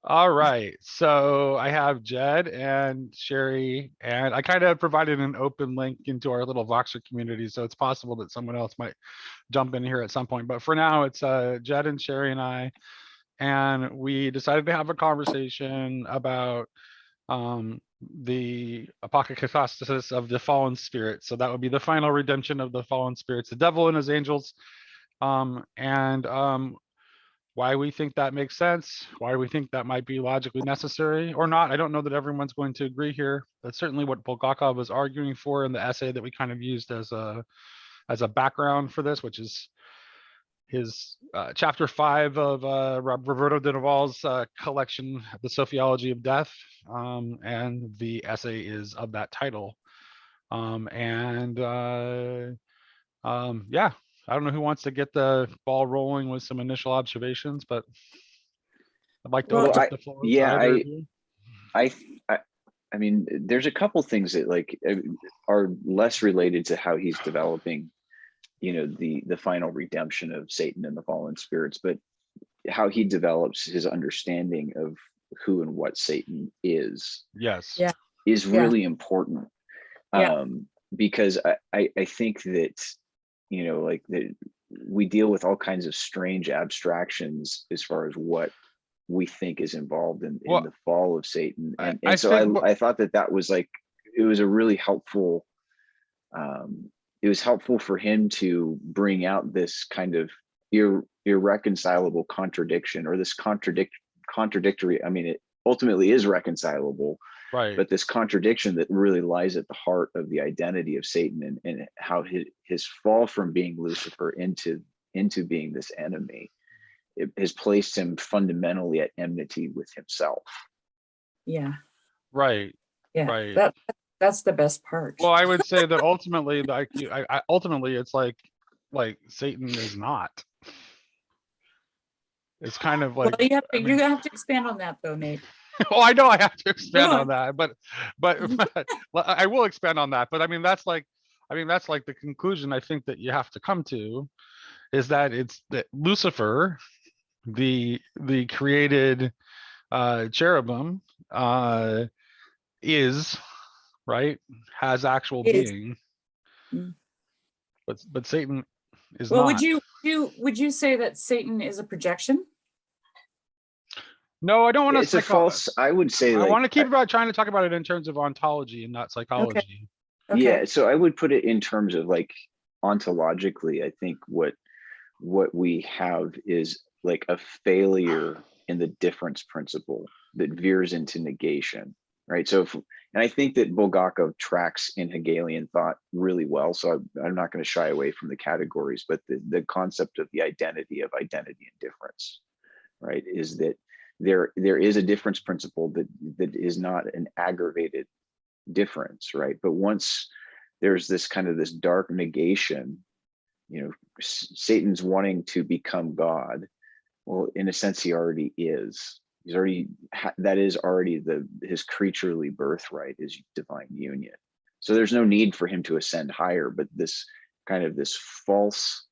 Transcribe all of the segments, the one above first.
All right. So I have Jed and Sherry, and I kind of provided an open link into our little Voxer community. So it's possible that someone else might jump in here at some point. But for now, it's Jed and Sherry and I. And we decided to have a conversation about the Apocatastasis of the fallen spirits. So that would be the final redemption of the fallen spirits, the devil and his angels. And why we think that makes sense, why we think that might be logically necessary or not. I don't know that everyone's going to agree here. That's certainly what Bulgakov was arguing for in the essay that we kind of used as a background for this, which is his chapter 5 of Roberto De Noval's collection, The Sophiology of Death, and the essay is of that title. Yeah, I don't know who wants to get the ball rolling with some initial observations, but I'd like to Well, open up the floor to either of you. I, I, I mean, there's a couple things that are less related to how he's developing, the final redemption of Satan and the fallen spirits, but how he develops his understanding of who and what Satan is. Yes. Yeah. Is really important. Yeah. Because I think that, that we deal with all kinds of strange abstractions as far as what we think is involved in the fall of Satan. And I thought that was it was a really helpful, it was helpful for him to bring out this kind of irreconcilable contradiction, or this contradictory, I mean, it ultimately is reconcilable, right? But this contradiction that really lies at the heart of the identity of Satan, and how his fall from being Lucifer into being this enemy, it has placed him fundamentally at enmity with himself. Yeah. Right. Yeah. Right. That's the best part. Well, I would say that ultimately, ultimately, it's like Satan is not. It's kind of like, well, you have to expand on that though, Nate. Oh, I know I have to expand on that, but I will expand on that. But I mean, that's like the conclusion I think that you have to come to, is that it's that Lucifer, the created cherubim, is right, has actual being, but Satan is not. Would you say that Satan is a projection? No, I don't want to. It's a false. I would say I want to keep trying to talk about it in terms of ontology and not psychology. Okay. Yeah, so I would put it in terms of ontologically. I think what we have is like a failure in the difference principle that veers into negation, right? So, and I think that Bulgakov tracks in Hegelian thought really well. So I'm not going to shy away from the categories, but the concept of the identity and difference, right, is that there is a difference principle that is not an aggravated difference, right? But once there's this kind of this dark negation, Satan's wanting to become God. Well, in a sense, he already is. He's already, that is already his creaturely birthright is divine union. So there's no need for him to ascend higher, but this kind of this false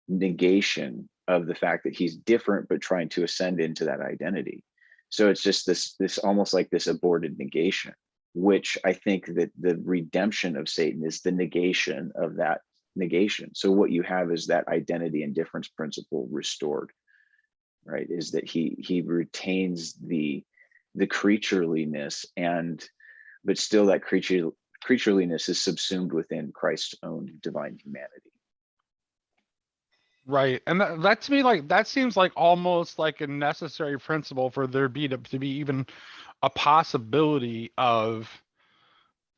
negation of the fact that he's different, but trying to ascend into that identity. So it's just this almost like this aborted negation, which I think that the redemption of Satan is the negation of that negation. So what you have is that identity and difference principle restored, right? Is that he retains the creatureliness, but still that creatureliness is subsumed within Christ's own divine humanity. Right, and that to me, that seems like almost like a necessary principle for there to be even a possibility of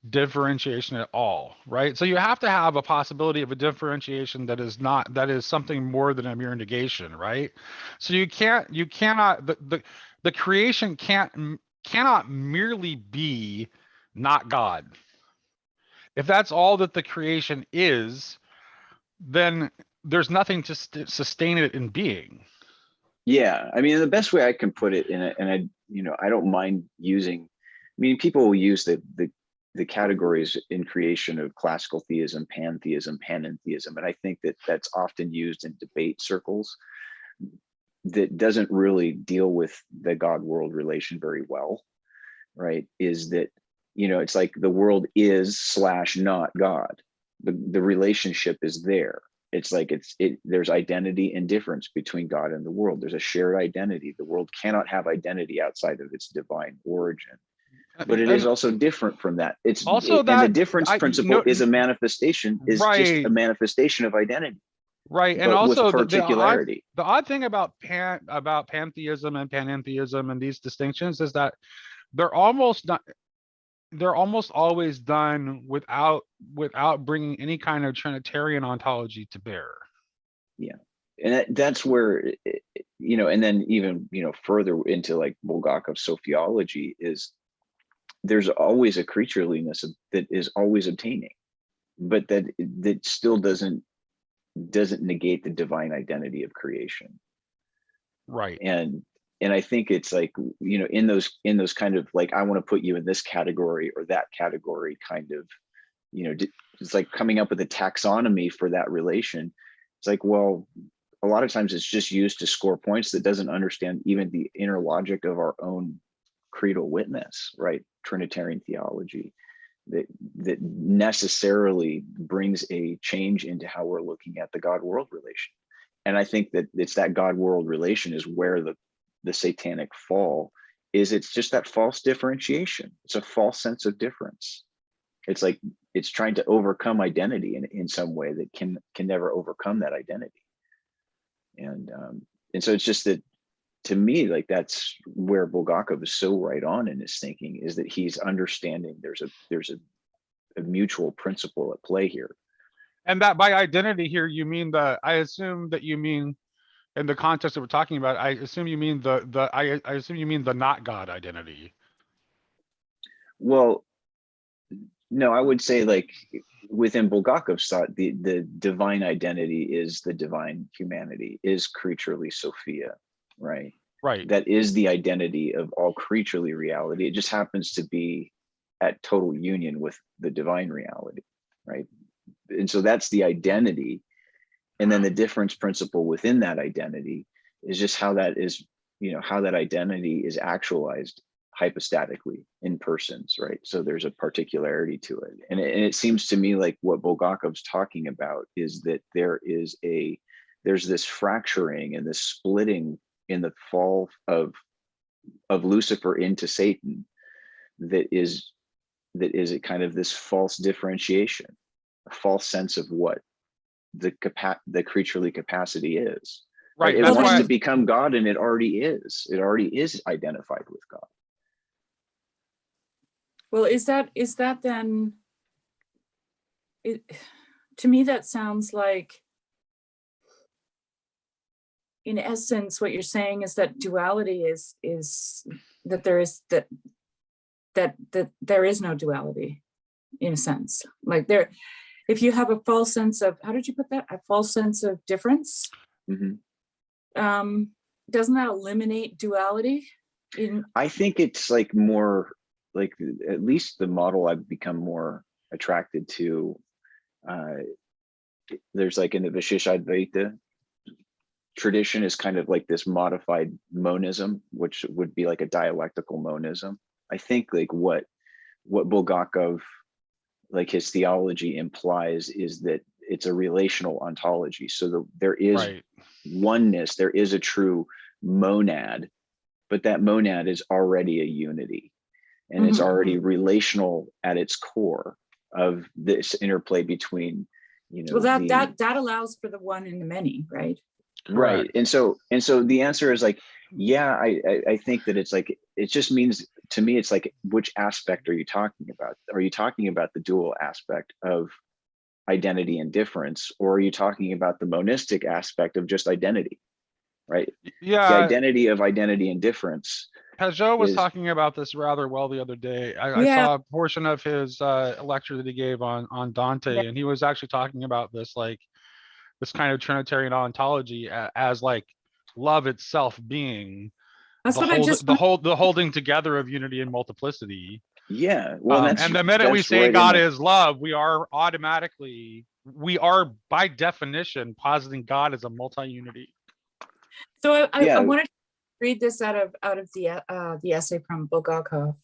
differentiation at all, right? So you have to have a possibility of a differentiation that is something more than a mere negation, right? So you cannot the creation cannot merely be not God. If that's all that the creation is, then there's nothing to sustain it in being. Yeah, I mean, the best way I can put it I don't mind using, I mean, people will use the categories in creation of classical theism, pantheism, panentheism, and I think that that's often used in debate circles. that doesn't really deal with the God world relation very well, right, is that, it's like the world is / not God. The relationship is there. It's like there's identity and difference between God and the world. There's a shared identity. The world cannot have identity outside of its divine origin. But it is And also different from that. also And the that difference principle is just a right, manifestation of identity, right, and but with also particularity. the odd thing about pantheism and panentheism and these distinctions is that they're almost not they're almost always done without bringing any kind of Trinitarian ontology to bear. Yeah. And that's where, and then even, further into like Bulgakov's Sophiology is there's always a creatureliness that is always obtaining, but that still doesn't negate the divine identity of creation. Right. And I think it's like, in those kind of like, I want to put you in this category or that category kind of, it's like coming up with a taxonomy for that relation. It's like, well, a lot of times it's just used to score points that doesn't understand even the inner logic of our own creedal witness, right? Trinitarian theology that necessarily brings a change into how we're looking at the God-world relation. And I think that it's that God-world relation is where the satanic fall is. It's just that false differentiation. It's a false sense of difference. It's like it's trying to overcome identity in some way that can never overcome that identity. And so it's just that, to me, like that's where Bulgakov is so right on in his thinking, is that he's understanding there's a mutual principle at play here. And that by identity here, you mean I assume that you mean, in the context that we're talking about, I assume you mean I assume you mean the not God identity. Well, no, I would say like within Bulgakov's thought, the divine identity is the divine humanity, is creaturely Sophia, right? Right. That is the identity of all creaturely reality. It just happens to be at total union with the divine reality, right? And so that's the identity. And then the difference principle within that identity is just how that is, how that identity is actualized hypostatically in persons, right? So there's a particularity to it. And it seems to me like what Bulgakov's talking about is that there's this fracturing and this splitting in the fall of Lucifer into Satan that is a kind of this false differentiation, a false sense of what the creaturely capacity is. Right. It That's wants why to become God, and it already is. It already is identified with God. Well, is that then, to me, that sounds like, in essence, what you're saying is that duality is that there is that there is no duality, in a sense. Like if you have a false sense of, how did you put that? A false sense of difference. Mm-hmm. Doesn't that eliminate duality? I think it's like more like, at least the model I've become more attracted to. There's like in the Vishishadvaita tradition is kind of like this modified monism, which would be like a dialectical monism. I think like what Bulgakov, like his theology implies, is that it's a relational ontology. So there is right. oneness, there is a true monad, but that monad is already a unity, and it's already relational at its core of this interplay between, well, that allows for the one and the many, right? Right. And so the answer is like, yeah, I think that it's like, it just means to me, it's like, which aspect are you talking about? Are you talking about the dual aspect of identity and difference, or are you talking about the monistic aspect of just identity? Right. Yeah. The identity of identity and difference. Peugeot was talking about this rather well the other day. I saw a portion of his lecture that he gave on Dante, and he was actually talking about this, like this kind of Trinitarian ontology as like love itself being the holding together of unity and multiplicity. Yeah. Well, and the minute we say God is love, we are by definition positing God as a multi-unity. So I Yeah. wanted to read this out of the essay from Bulgakov,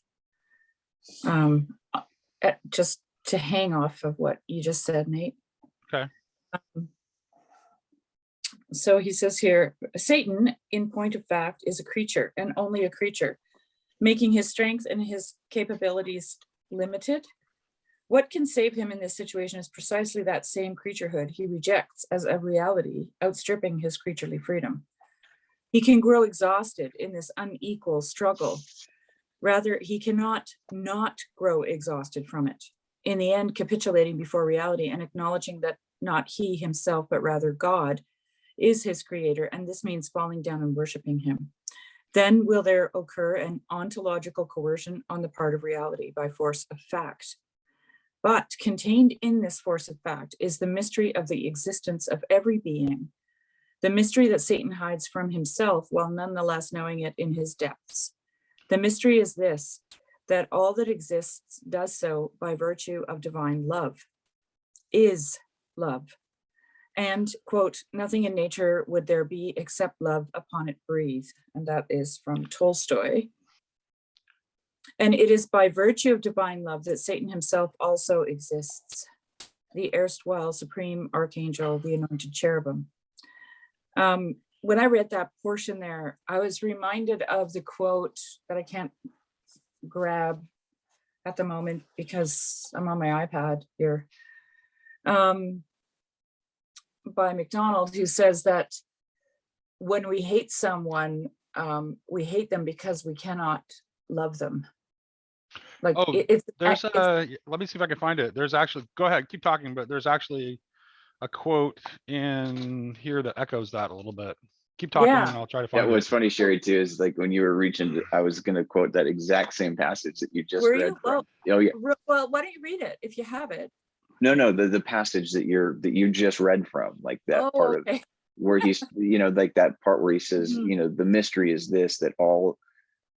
just to hang off of what you just said, Nate. Okay. So he says here, Satan, in point of fact, is a creature and only a creature, making his strength and his capabilities limited. What can save him in this situation is precisely that same creaturehood he rejects as a reality, outstripping his creaturely freedom. He can grow exhausted in this unequal struggle. Rather, he cannot not grow exhausted from it, in the end capitulating before reality and acknowledging that not he himself, but rather God is his creator, and this means falling down and worshiping him. Then will there occur an ontological coercion on the part of reality by force of fact. But contained in this force of fact is the mystery of the existence of every being, the mystery that Satan hides from himself while nonetheless knowing it in his depths. The mystery is this, that all that exists does so by virtue of divine love, is love. And, quote, nothing in nature would there be except love upon it breathe. And that is from Tolstoy. And it is by virtue of divine love that Satan himself also exists, the erstwhile supreme archangel, the anointed cherubim. When I read that portion there, I was reminded of the quote that I can't grab at the moment because I'm on my iPad here, by McDonald, who says that when we hate someone, we hate them because we cannot love them. Like Oh, it's there's a, let me see if I can find it. There's actually, go ahead, keep talking, but there's actually a quote in here that echoes that a little bit. Keep talking Yeah. and I'll try to Yeah, find what's it. funny, Sherry, too, is like when you were reaching, I was going to quote that exact same passage that you just Were read you? from. Well, Oh, yeah. Well, why don't you read it if you have it? No, the passage that you just read from, like that part okay. of where he's, like that part where he says, the mystery is this, that all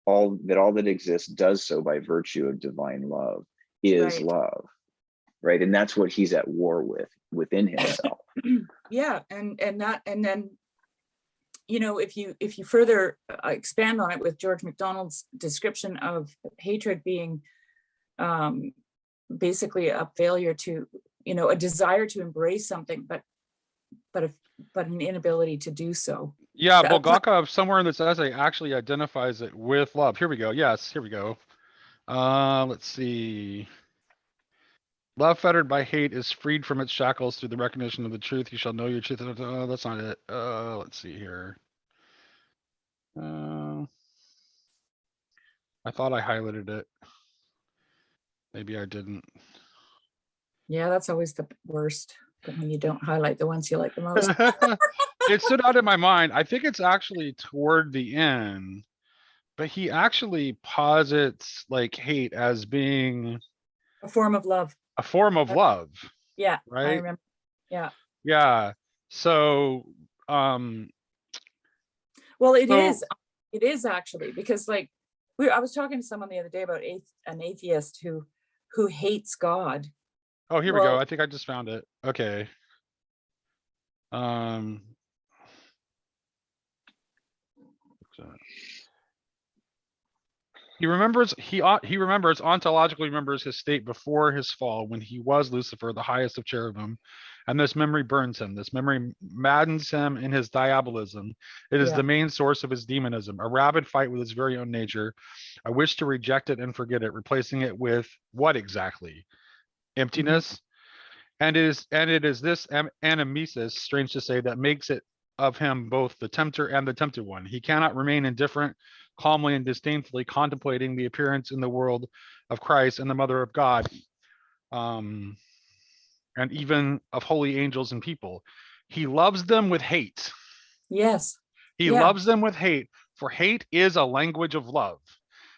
that exists does so by virtue of divine love, is Right. love, right? And that's what he's at war within himself. Yeah, and then if you further expand on it with George MacDonald's description of hatred being basically a failure to, a desire to embrace something, but an inability to do so. Yeah, Bulgakov somewhere in this essay actually identifies it with love. Here we go. Yes, here we go. Let's see. Love fettered by hate is freed from its shackles through the recognition of the truth. You shall know your truth. That's not it. Let's see here. I thought I highlighted it. Maybe I didn't. Yeah, that's always the worst, when you don't highlight the ones you like the most. It stood out in my mind. I think it's actually toward the end, but he actually posits like hate as being A form of love. a form of love. Yeah, right? I remember. Yeah. Yeah. So, well, it is actually, because like I was talking to someone the other day about an atheist who hates God. Oh, here we go. I think I just found it. Okay. He ontologically remembers his state before his fall when he was Lucifer, the highest of cherubim, and this memory burns him. This memory maddens him in his diabolism. It is the main source of his demonism, a rabid fight with his very own nature, a wish to reject it and forget it, replacing it with what exactly? Emptiness. And it is this anamnesis, strange to say, that makes it of him both the tempter and the tempted one. He cannot remain indifferent, calmly and disdainfully contemplating the appearance in the world of Christ and the Mother of God, and even of holy angels and people. He loves them with hate. Yes. He loves them with hate, for hate is a language of love.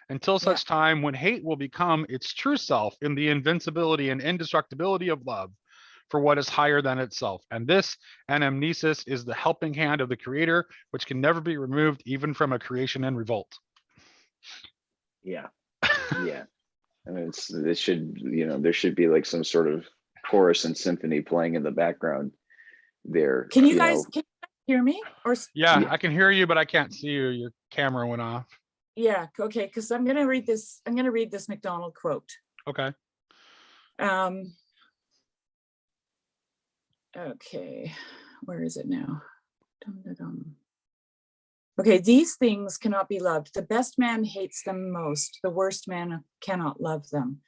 Until such time when hate will become its true self in the invincibility and indestructibility of love for what is higher than itself. And this anamnesis is the helping hand of the creator, which can never be removed even from a creation in revolt. Yeah. Yeah. I mean, there should be like some sort of chorus and symphony playing in the background there. Can you guys hear me? Or Yeah, Yeah. I can hear you, but I can't see you. Your camera went off. yeah, okay, because I'm gonna read this McDonald quote. Okay. Okay, where is it now? Dum-da-dum. Okay, these things cannot be loved. The best man hates them most. The worst man cannot love them.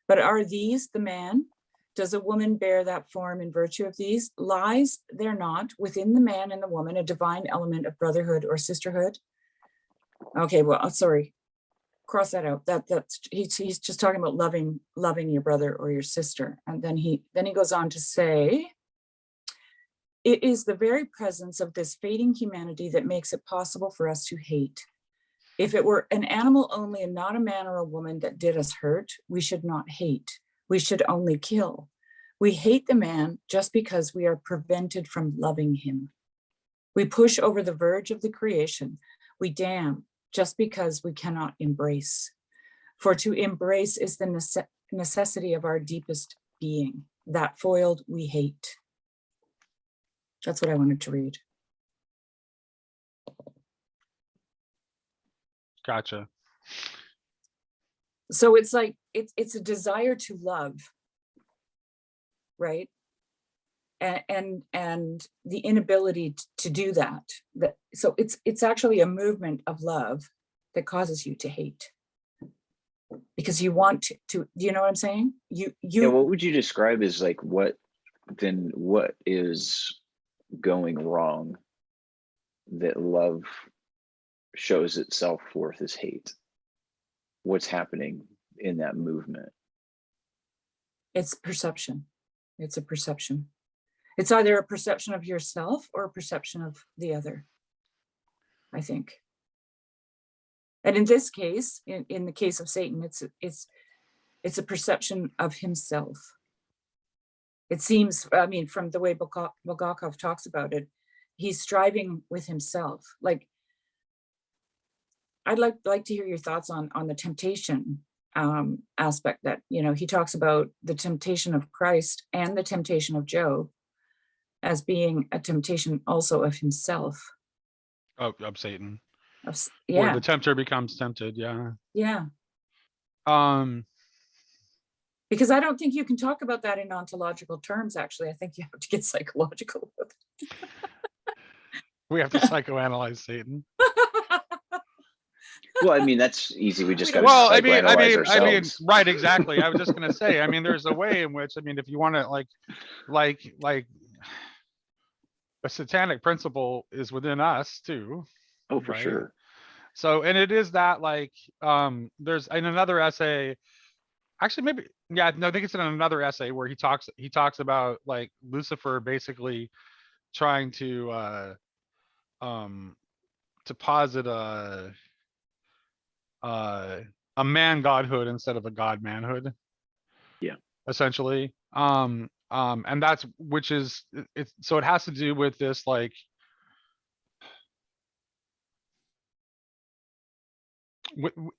But are these the man? Does a woman bear that form in virtue of these? Lies there not within the man and the woman a divine element of brotherhood or sisterhood? Okay, well, sorry, cross that out. That's he's just talking about loving your brother or your sister, and then he goes on to say, it is the very presence of this fading humanity that makes it possible for us to hate. If it were an animal only and not a man or a woman that did us hurt, we should not hate. We should only kill. We hate the man just because we are prevented from loving him. We push over the verge of the creation. We damn just because we cannot embrace. For to embrace is the necessity of our deepest being. That foiled, we hate. That's what I wanted to read. Gotcha. So it's like, it's a desire to love, right? And the inability to do that. So it's actually a movement of love that causes you to hate. Because you want to, do you know what I'm saying? Yeah, what would you describe as like, what is going wrong that love shows itself forth as hate? What's happening in that movement? It's perception. It's a perception. It's either a perception of yourself or a perception of the other, I think. And in this case, in the case of Satan, it's a perception of himself. It seems, I mean, from the way Bulgakov talks about it, he's striving with himself. Like, I'd like to hear your thoughts on the temptation aspect that, you know, he talks about the temptation of Christ and the temptation of Job as being a temptation also of himself. Of Satan. Yeah. Where the tempter becomes tempted. Yeah. Yeah. Um, Because I don't think you can talk about that in ontological terms, actually. I think you have to get psychological with it. we have to psychoanalyze Satan. Well, I mean, that's easy. We just got to Well, psychoanalyze ourselves. right, exactly. I was just gonna say, I mean, there's a way in which, I mean, if you want to like a satanic principle is within us too. Oh, for right? sure. So, and it is that like, there's in another essay, actually maybe, yeah, no, I think it's in another essay where he talks about like Lucifer basically trying to posit a man godhood instead of a god manhood. Yeah. Essentially. And that's, which is, it's, so it has to do with this, like,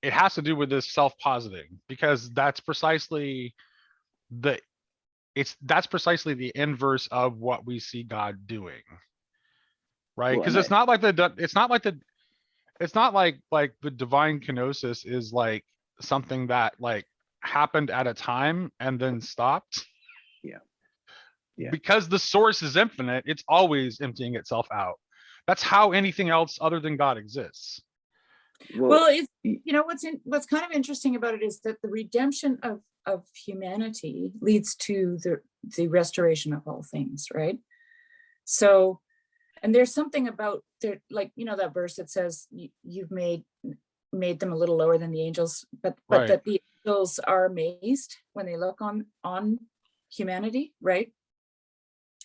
it has to do with this self-positing, because that's precisely that's precisely the inverse of what we see God doing. Right? Because it's not like the divine kenosis is like something that like happened at a time and then stopped. Yeah. Because the source is infinite, it's always emptying itself out. That's how anything else other than God exists. Well, it's, you know, what's kind of interesting about it is that the redemption of humanity leads to the restoration of all things, right? So, and there's something about there, like, you know, that verse that says you've made them a little lower than the angels, but Right. that the angels are amazed when they look on humanity, right?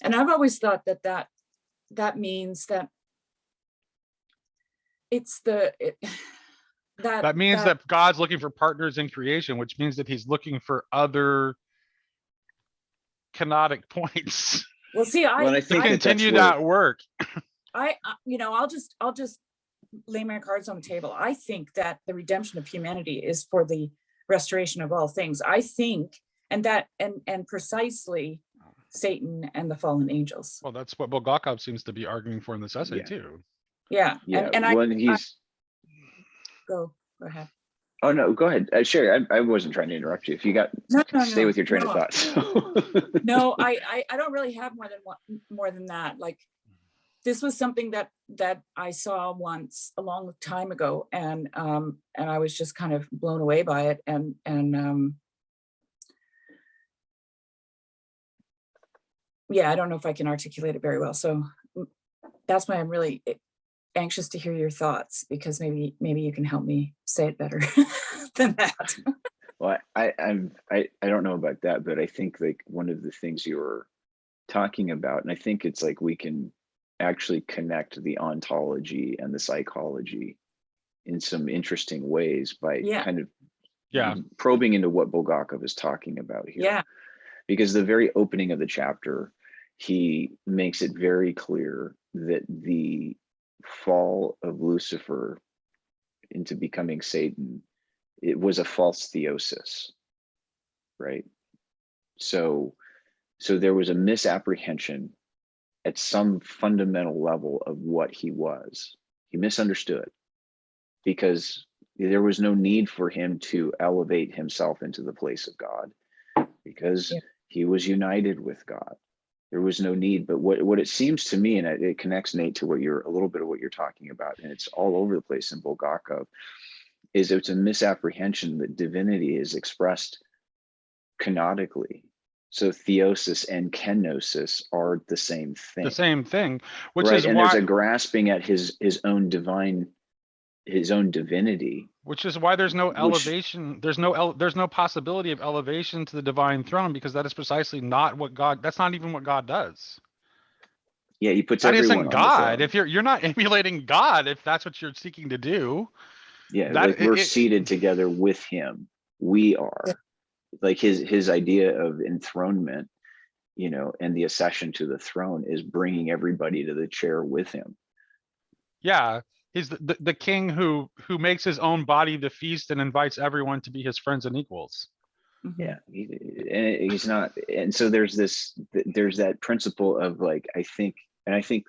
And I've always thought that means that it's that means that God's looking for partners in creation, which means that he's looking for other canonic points. Well, see, I think to continue that work. You know, I'll just lay my cards on the table. I think that the redemption of humanity is for the restoration of all things. I think, and precisely Satan and the fallen angels. Well, that's what Bulgakov seems to be arguing for in this essay Yeah. too. Yeah. Yeah. And When he's go ahead. Oh no, go ahead. Sherry, I wasn't trying to interrupt you. If you got stay with your train of thought. So. No, I don't really have more than that. Like, this was something that I saw once a long time ago, and I was just kind of blown away by it, and yeah, I don't know if I can articulate it very well. So that's why I'm really anxious to hear your thoughts, because maybe you can help me say it better than that. Well, I don't know about that, but I think like one of the things you were talking about, and I think it's like we can actually connect the ontology and the psychology in some interesting ways by kind of probing into what Bulgakov is talking about here. Yeah. Because the very opening of the chapter, he makes it very clear that the fall of Lucifer into becoming Satan, it was a false theosis, right? So there was a misapprehension at some fundamental level of what he was. He misunderstood, because there was no need for him to elevate himself into the place of God, because he was united with God. There was no need. But what it seems to me, and it connects, Nate, to what you're a little bit of what you're talking about, and it's all over the place in Bulgakov, is it's a misapprehension that divinity is expressed canonically. So theosis and kenosis are the same thing. The same thing, which right? is and why there's a grasping at his own divinity. Which is why there's no elevation. There's no possibility of elevation to the divine throne, because that is precisely not what God. That's not even what God does. Yeah, he puts that everyone isn't on God. the throne. If you're not emulating God, if that's what you're seeking to do. Yeah, like we're seated together with him. We are like his idea of enthronement, and the accession to the throne is bringing everybody to the chair with him. Yeah, he's the king who makes his own body the feast and invites everyone to be his friends and equals. Yeah, he's not. And so there's that principle of like, I think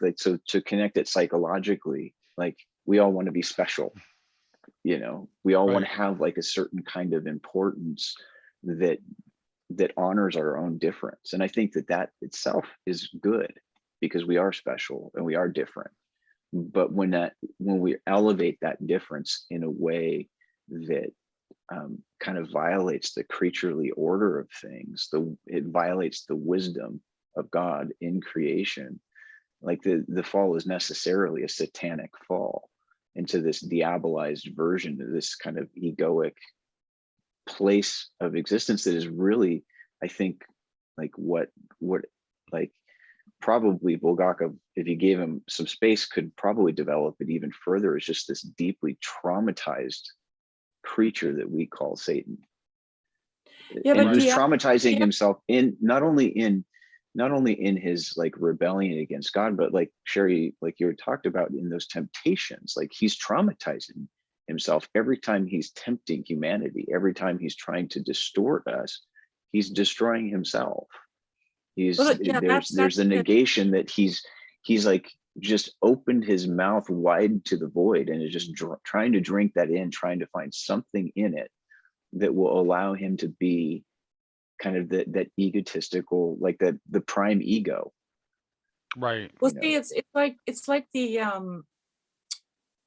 like, so to connect it psychologically, like we all want to be special. We all want to have like a certain kind of importance that honors our own difference. And I think that itself is good, because we are special and we are different. But when we elevate that difference in a way that kind of violates the creaturely order of things, it violates the wisdom of God in creation, like the fall is necessarily a satanic fall into this diabolized version of this kind of egoic place of existence that is really, I think, like what like probably Bulgakov, if you gave him some space, could probably develop it even further, is just this deeply traumatized creature that we call Satan. Yeah, and but who's traumatizing himself in not only in his like rebellion against God, but like Shari, like you talked about, in those temptations. Like he's traumatizing himself every time he's tempting humanity. Every time he's trying to distort us, he's destroying himself. There's the negation that he's like just opened his mouth wide to the void and is just trying to drink that in, trying to find something in it that will allow him to be kind of that egotistical, like the prime ego. Right. Well, see, it's like the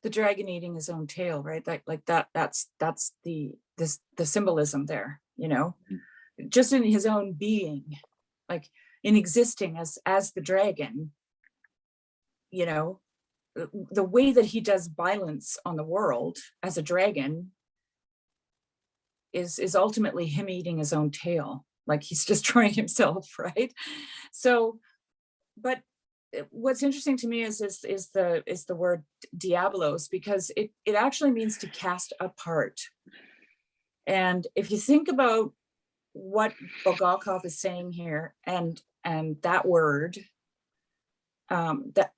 dragon eating his own tail, right? That's the symbolism there, just in his own being, like in existing as the dragon, the way that he does violence on the world as a dragon is ultimately him eating his own tail, like he's destroying himself, right? So, but what's interesting to me is the word diabolos, because it actually means to cast apart. And if you think about what Bulgakov is saying here, and that word, that's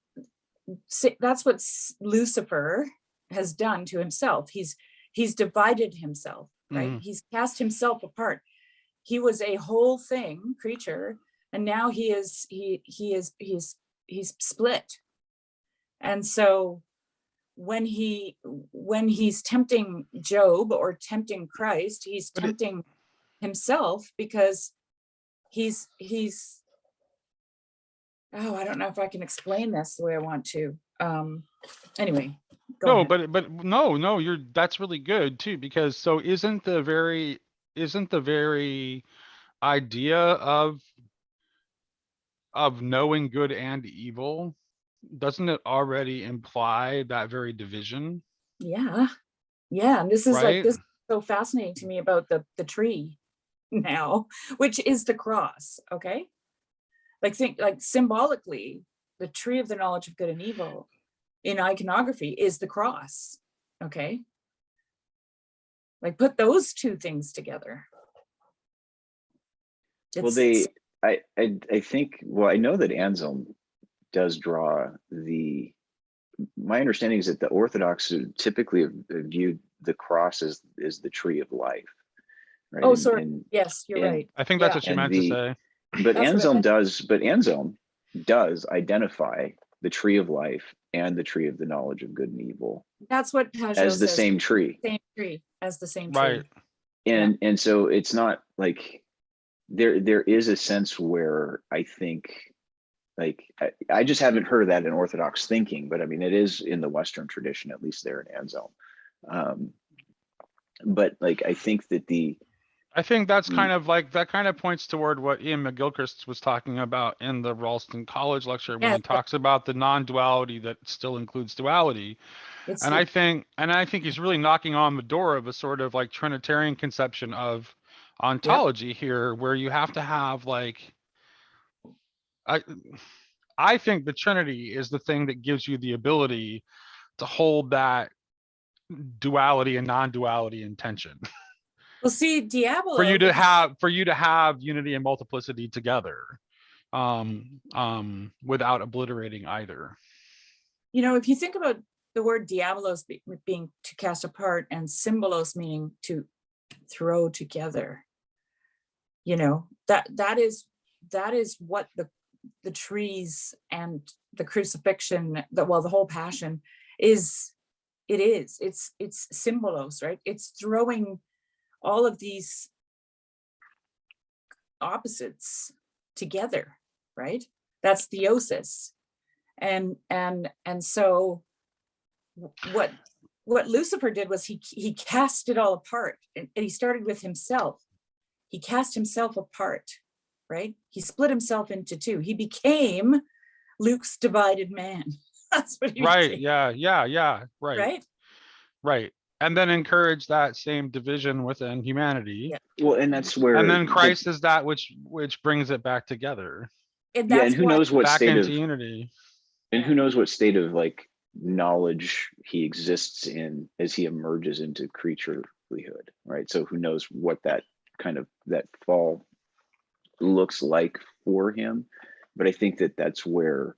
what Lucifer has done to himself. He's divided himself, right? He's cast himself apart. He was a whole creature, and now he's split. And so when he's tempting Job or tempting Christ, he's tempting himself, because he's oh, I don't know if I can explain this the way I want to. Anyway, go ahead. but no, that's really good too, because so isn't the very idea of knowing good and evil, doesn't it already imply that very division? Yeah, and this is right? this is so fascinating to me about the tree now, which is the cross. Okay, think symbolically, the tree of the knowledge of good and evil in iconography is the cross. Okay, put those two things together. Well, I think, well, I know that Anselm does draw my understanding is that the Orthodox typically have viewed the cross as the tree of life. Right? Oh, sorry. Yes, you're right. I think that's what you meant to say. But Anselm does identify the tree of life and the tree of the knowledge of good and evil. That's what Pajot as the says. same tree. Same tree, as the same right. tree. And so it's not like there is a sense where I think, I just haven't heard of that in Orthodox thinking, but I mean, it is in the Western tradition, at least there in Anselm. But I think that I think that's kind of that kind of points toward what Ian McGilchrist was talking about in the Ralston College lecture when he talks about the non-duality that still includes duality. And I think he's really knocking on the door of a sort of Trinitarian conception of ontology here, where you have to have I think the Trinity is the thing that gives you the ability to hold that duality and non-duality in tension. Well, see, Diablo, for you to have unity and multiplicity together, without obliterating either. If you think about the word diabolos being to cast apart and symbolos meaning to throw together, that is what the trees and the crucifixion, the whole passion is. It's symbolos, right? It's throwing all of these opposites together, right? That's theosis. And so what Lucifer did was he cast it all apart, and he started with himself. He cast himself apart, right? He split himself into two. He became Luke's divided man. That's what he became. Yeah. Right. And then encourage that same division within humanity. Yeah. Well, and that's where. And then Christ is that which brings it back together. And that's and who knows what back state into of unity. And who knows what state of knowledge he exists in as he emerges into creaturehood, right? So who knows what that fall looks like for him. But I think that that's where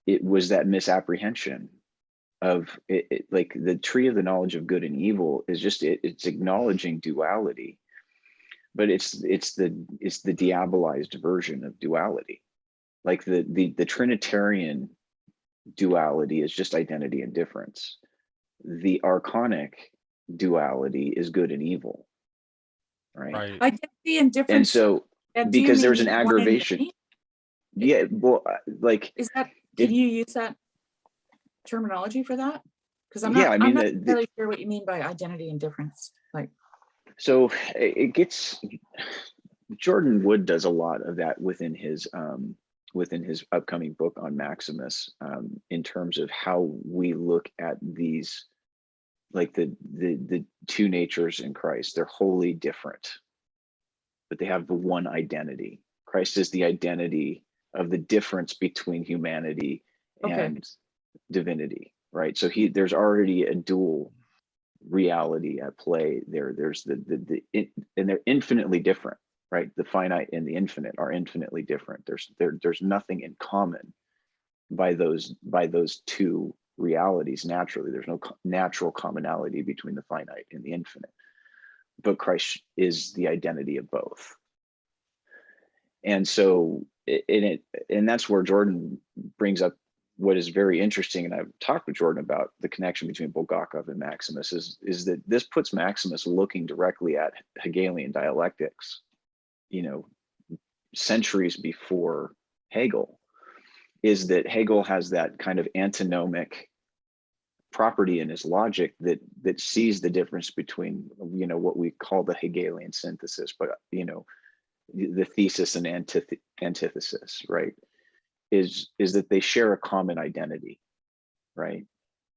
it was that misapprehension of it, the tree of the knowledge of good and evil is just it's acknowledging duality, but it's the diabolized version of duality. The Trinitarian duality is just identity and difference. The archonic duality is good and evil, right? Identity and difference. And so because there's an aggravation. Yeah, well, is that, can you use that terminology for that? Because I'm not really sure what you mean by identity and difference. So it gets, Jordan Wood does a lot of that within his upcoming book on Maximus, in terms of how we look at these, the two natures in Christ. They're wholly different, but they have the one identity. Christ is the identity of the difference between humanity and divinity, right? So there's already a dual reality at play there. There's and they're infinitely different, right? The finite and the infinite are infinitely different. There's nothing in common by those two realities. Naturally, there's no natural commonality between the finite and the infinite, but Christ is the identity of both. And so and that's where Jordan brings up what is very interesting, and I've talked with Jordan about the connection between Bulgakov and Maximus, is that this puts Maximus looking directly at Hegelian dialectics, centuries before Hegel. Is that Hegel has that kind of antinomic property in his logic that sees the difference between what we call the Hegelian synthesis, but the thesis and antithesis, right? Is that they share a common identity, right?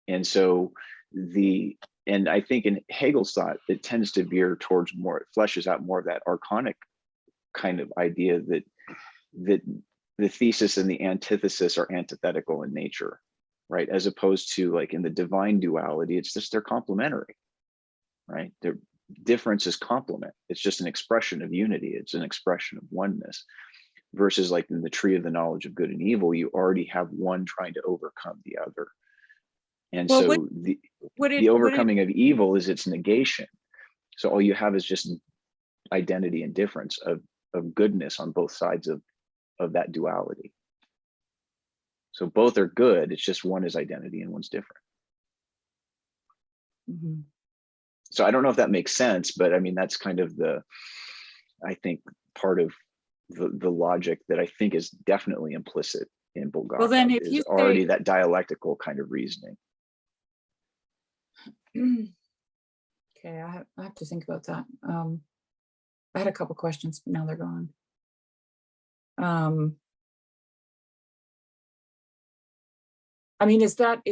And so and I think in Hegel's thought, it tends to veer towards more, it fleshes out more of that archonic kind of idea that the thesis and the antithesis are antithetical in nature, right? As opposed to like in the divine duality, it's just they're complementary, right? Their difference is complement. It's just an expression of unity. It's an expression of oneness. Versus like in the tree of the knowledge of good and evil, you already have one trying to overcome the other. And Well, so the overcoming of evil is its negation. So all you have is just identity and difference of goodness on both sides of that duality. So both are good. It's just one is identity and one's different. Mm-hmm. So I don't know if that makes sense, but I mean, that's kind of I think part of the logic that I think is definitely implicit in Bulgakov. Well, then if is you already say, that dialectical kind of reasoning. okay, I have to think about that. I had a couple questions, but now they're gone. I mean, is that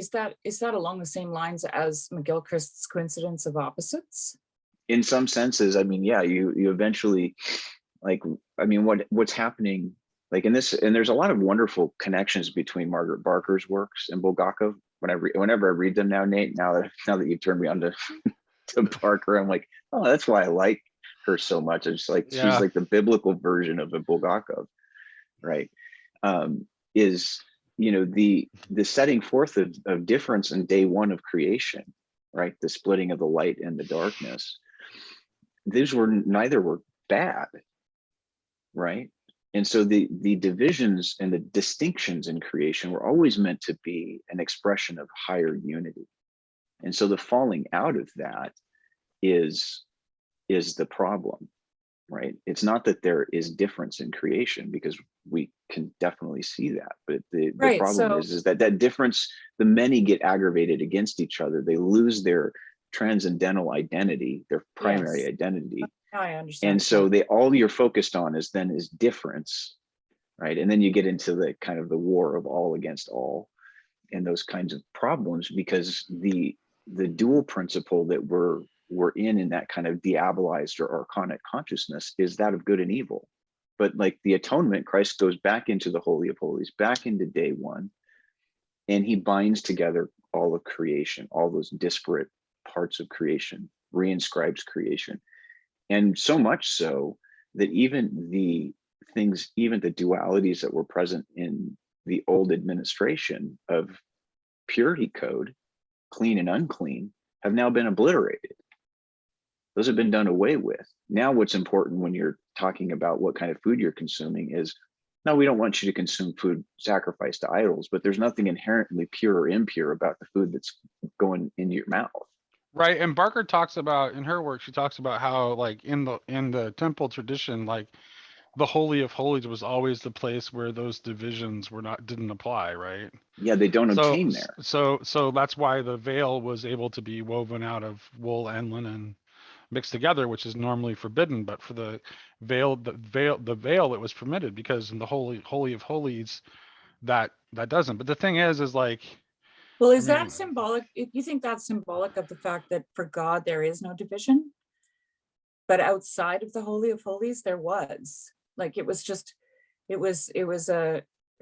along the same lines as McGilchrist's coincidence of opposites? In some senses, I mean, yeah, you eventually, like, I mean, what's happening, like in this, and there's a lot of wonderful connections between Margaret Barker's works and Bulgakov. Whenever I read them now, Nate, now that you turned me on to Barker, I'm like, oh, that's why I like her so much. It's like she's like the biblical version of a Bulgakov, right? Is the setting forth of difference in day one of creation, right? The splitting of the light and the darkness. Neither were bad, right? And so the divisions and the distinctions in creation were always meant to be an expression of higher unity. And so the falling out of that is the problem, right? It's not that there is difference in creation, because we can definitely see that, but the problem is that difference, the many get aggravated against each other. They lose their transcendental identity, their primary identity. I understand. And so all you're focused on is difference, right? And then you get into the kind of the war of all against all and those kinds of problems, because the dual principle that we're in that kind of diabolized or archonic consciousness is that of good and evil. But like the atonement, Christ goes back into the Holy of Holies, back into day one, and he binds together all of creation, all those disparate parts of creation, reinscribes creation. And so much so that even the dualities that were present in the old administration of purity code, clean and unclean, have now been obliterated. Those have been done away with. Now what's important when you're talking about what kind of food you're consuming is, no, we don't want you to consume food sacrificed to idols, but there's nothing inherently pure or impure about the food that's going into your mouth. Right. And Barker talks about, in her work, she talks about how like in the temple tradition, like the Holy of Holies was always the place where those divisions didn't apply, right? Yeah, they don't obtain there. So that's why the veil was able to be woven out of wool and linen mixed together, which is normally forbidden, but for the veil it was permitted, because in the Holy of Holies that doesn't. But the thing is like, well, is that symbolic? If you think that's symbolic of the fact that for God there is no division, but outside of the Holy of Holies there was, like, it was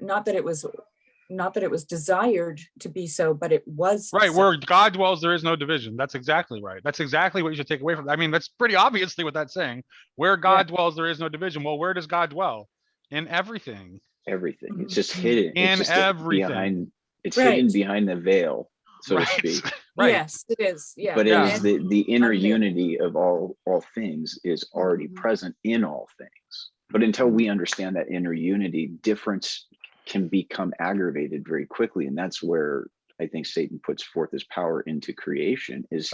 not that it was desired to be so, but it was right. so. Where God dwells, there is no division. That's exactly right. That's exactly what you should take away from that. I mean, that's pretty obviously what that's saying. Where God dwells, there is no division. Well, where does God dwell? In everything. Everything. It's just hidden. In it's just everything. Hidden behind the veil, so to speak. Right. Yes, it is. Yeah. But it is the inner unity of all things is already present in all things. But until we understand that inner unity, difference can become aggravated very quickly. And that's where I think Satan puts forth his power into creation, is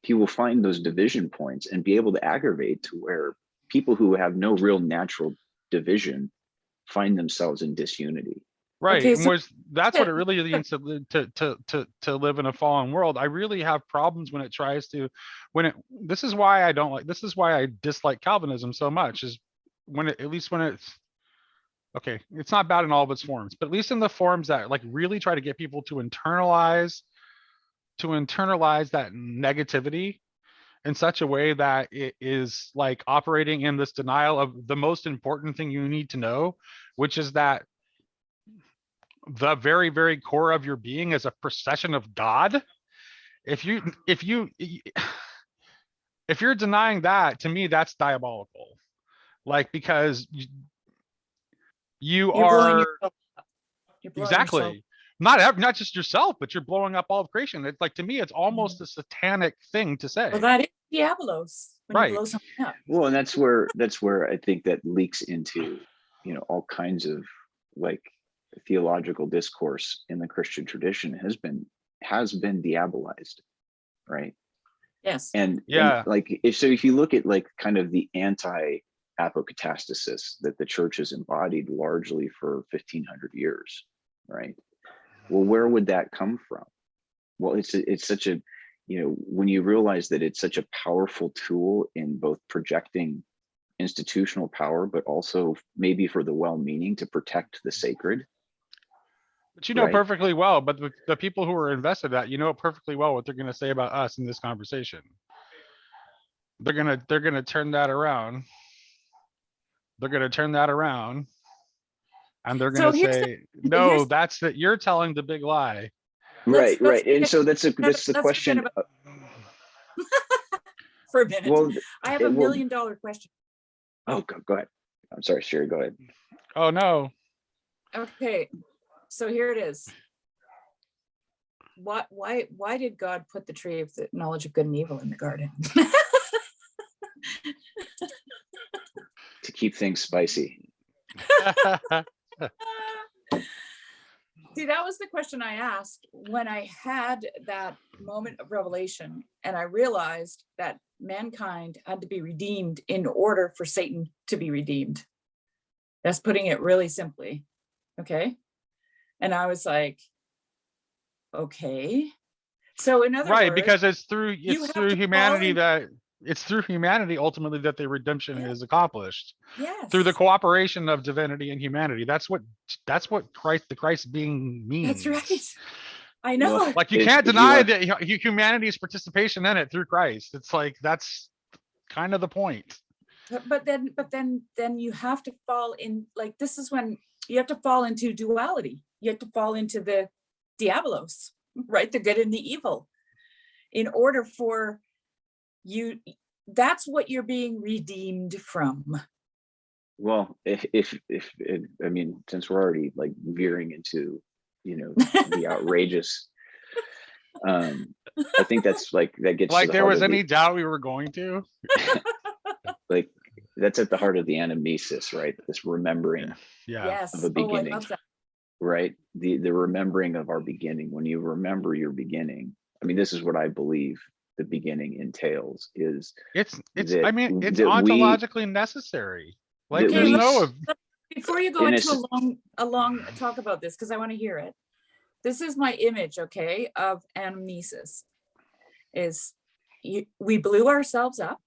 he will find those division points and be able to aggravate to where people who have no real natural division find themselves in disunity. Right. Okay, And so that's what it really means to live in a fallen world. I really have problems when it tries to, this is why I dislike Calvinism so much, is at least when it's, okay, it's not bad in all of its forms, but at least in the forms that like really try to get people to internalize that negativity in such a way that it is like operating in this denial of the most important thing you need to know, which is that the very, very core of your being is a procession of God. If you're denying that, to me, that's diabolical. Like, because you you're blowing are yourself up. You're blowing yourself. exactly not just yourself, but you're blowing up all of creation. It's like, to me, it's almost a satanic thing to say. Well, that is diabolos, when you blow Right. something up. Well, and that's where I think that leaks into, all kinds of like theological discourse in the Christian tradition has been diabolized, right? Yes. And Yeah. like if you look at like kind of the anti-apocatastasis that the church has embodied largely for 1500 years, right? Well, where would that come from? Well, it's such a, when you realize that it's such a powerful tool in both projecting institutional power, but also maybe for the well-meaning to protect the sacred. But you know right? perfectly well, but the people who are invested that, perfectly well what they're going to say about us in this conversation. They're gonna turn that around. They're gonna turn that around, and they're gonna say, "No, that's that you're telling the big lie." Right. And so that's the question. For a minute. Well, I have $1 million question. Oh, go ahead. I'm sorry, Shari, go ahead. Oh no. Okay, so here it is. Why did God put the tree of the knowledge of good and evil in the garden? To keep things spicy. See, that was the question I asked when I had that moment of revelation, and I realized that mankind had to be redeemed in order for Satan to be redeemed. That's putting it really simply. Okay. And I was like, okay. So in other words, because it's through humanity ultimately that the redemption is accomplished. Yes. Through the cooperation of divinity and humanity. That's what the Christ being means. That's right. I know. Well, like you can't deny that humanity's participation in it through Christ. It's like, that's kind of the point. But then you have to fall in, like, this is when you have to fall into duality. You have to fall into the diabolos, right? The good and the evil, in order for you. That's what you're being redeemed from. Well, if I mean, since we're already like veering into, the outrageous, I think that's like, that gets like to the there was any doubt we were going to. Like, that's at the heart of the anamnesis, right? This remembering of a beginning. I love that. Right? The remembering of our beginning. When you remember your beginning, I mean, this is what I believe the beginning entails, is it's ontologically necessary. Like, before you go into a long talk about this, because I want to hear it. This is my image, okay, of anamnesis. Is we blew ourselves up,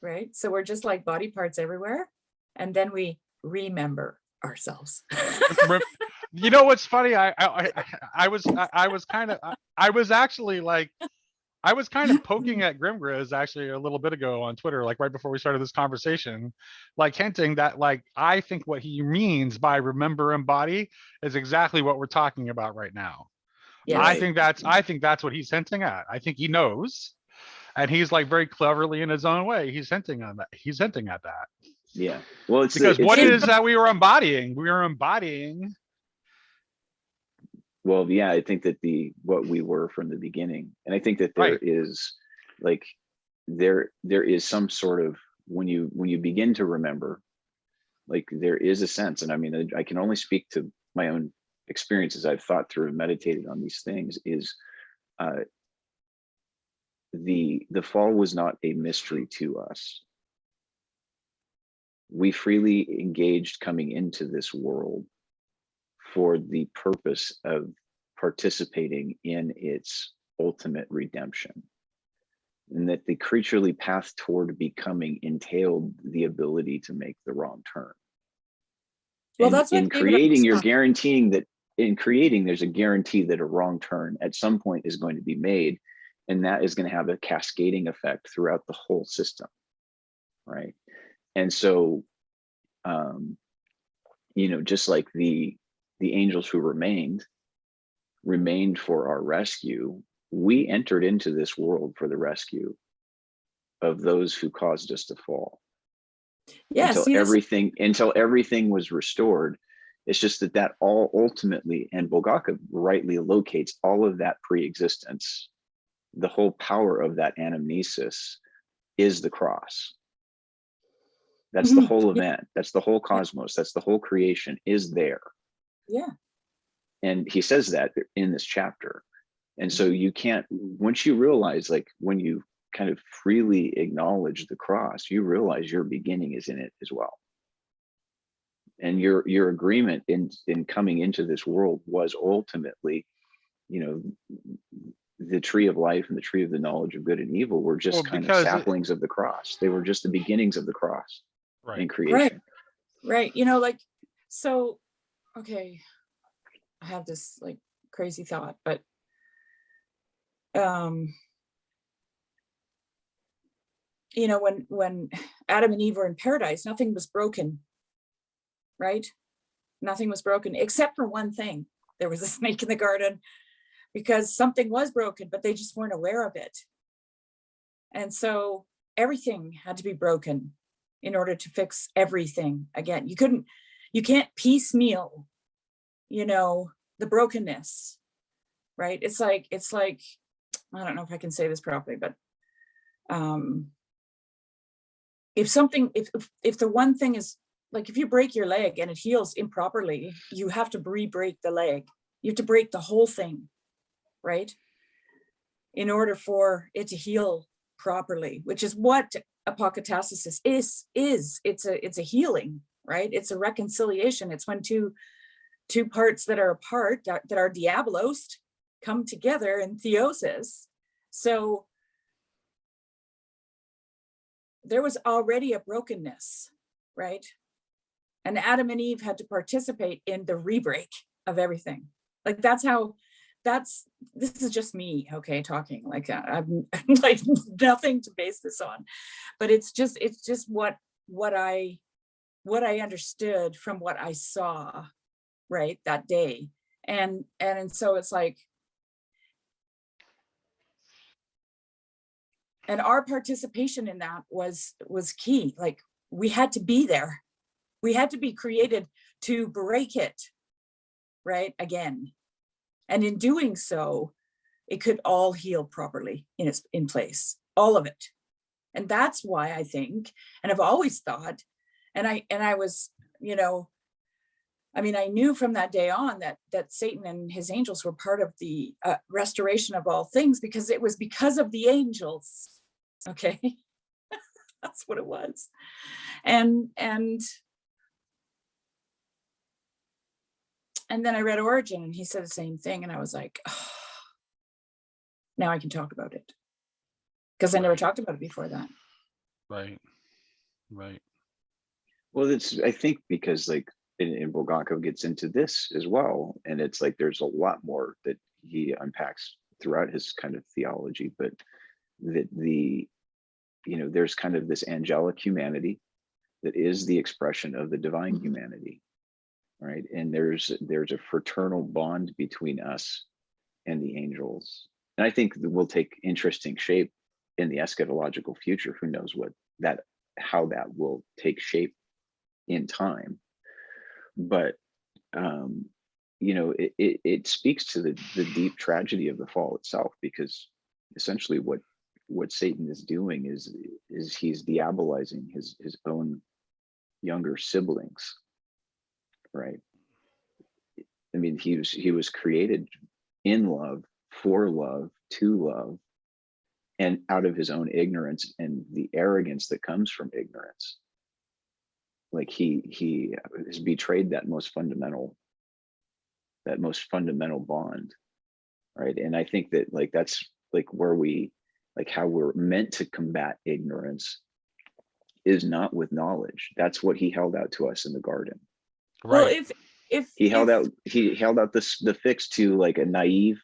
right? So we're just like body parts everywhere, and then we remember ourselves. You know what's funny? I was kind of poking at Grimgriz actually a little bit ago on Twitter, like right before we started this conversation, like hinting that, like, I think what he means by remember embody is exactly what we're talking about right now. Yes. I think that's what he's hinting at. I think he knows, and he's like very cleverly in his own way, he's hinting at that. Yeah. Well, it's because what it is that we were embodying. Well, yeah, I think that what we were from the beginning, and I think that there is like there is some sort of, when you begin to remember, Like there is a sense, and I mean, I can only speak to my own experiences. I've thought through and meditated on these things. Is the fall was not a mystery to us. We freely engaged coming into this world for the purpose of participating in its ultimate redemption, and that the creaturely path toward becoming entailed the ability to make the wrong turn. Well, And that's what in David creating, you're Armstrong- guaranteeing that in creating, there's a guarantee that a wrong turn at some point is going to be made, and that is going to have a cascading effect throughout the whole system, right? And so, just like the angels who remained for our rescue, we entered into this world for the rescue of those who caused us to fall. Yeah, until see, everything was restored. It's just that all ultimately, and Bulgakov rightly locates all of that pre-existence, the whole power of that anamnesis is the cross. That's the whole event. That's the whole cosmos. That's the whole creation is there. Yeah. And he says that in this chapter. And so you can't, once you realize, like when you kind of freely acknowledge the cross, you realize your beginning is in it as well. And your agreement in coming into this world was ultimately, the tree of life and the tree of the knowledge of good and evil were just kind of saplings of the cross. They were just the beginnings of the cross in creation. Right. So, okay, I have this like crazy thought, but when Adam and Eve were in paradise, nothing was broken, right? Nothing was broken except for one thing. There was a snake in the garden because something was broken, but they just weren't aware of it. And so everything had to be broken in order to fix everything again. You can't piecemeal, the brokenness, right? It's like, I don't know if I can say this properly, but if the one thing is, like, if you break your leg and it heals improperly, you have to re-break the leg. You have to break the whole thing, right? In order for it to heal properly, which is what apocatastasis is. It's a healing, right? It's a reconciliation. It's when two parts that are apart, that are diabolos, come together in theosis. So there was already a brokenness, right? And Adam and Eve had to participate in the re-break of everything. Like this is just me, okay, talking like I'm like nothing to base this on, but it's just what I understood from what I saw, right, that day. And so it's like, and our participation in that was key. Like we had to be there. We had to be created to break it, right, again. And in doing so, it could all heal properly in place, all of it. And that's why I think, and I've always thought, and I was, I knew from that day on that Satan and his angels were part of the restoration of all things, because it was because of the angels. Okay. That's what it was. And then I read Origin and he said the same thing. And I was like, oh, now I can talk about it. Because I never talked about it before that. Right. Well, I think because like in Bulgakov gets into this as well. And it's like, there's a lot more that he unpacks throughout his kind of theology, but that there's kind of this angelic humanity that is the expression of the divine humanity. Right. And there's a fraternal bond between us and the angels. And I think that will take interesting shape in the eschatological future. Who knows how that will take shape in time. But it speaks to the deep tragedy of the fall itself, because essentially what Satan is doing is he's diabolizing his own younger siblings, right? I mean, he was created in love, for love, to love, and out of his own ignorance and the arrogance that comes from ignorance. Like he has betrayed that most fundamental bond, right? And I think that like that's like where we, like how we're meant to combat ignorance is not with knowledge. That's what he held out to us in the garden. Well, Right. He held out the fix to like a naive,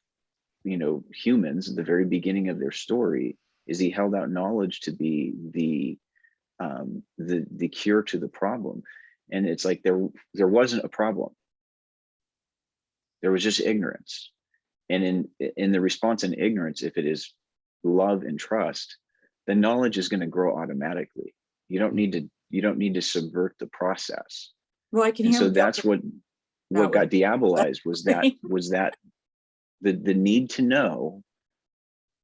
humans at the very beginning of their story, is he held out knowledge to be the cure to the problem. And it's like there wasn't a problem. There was just ignorance. And in the response in ignorance, if it is love and trust, then knowledge is going to grow automatically. You don't need to subvert the process. well, I can And hear so him that's talking what got that way. diabolized was that the need to know,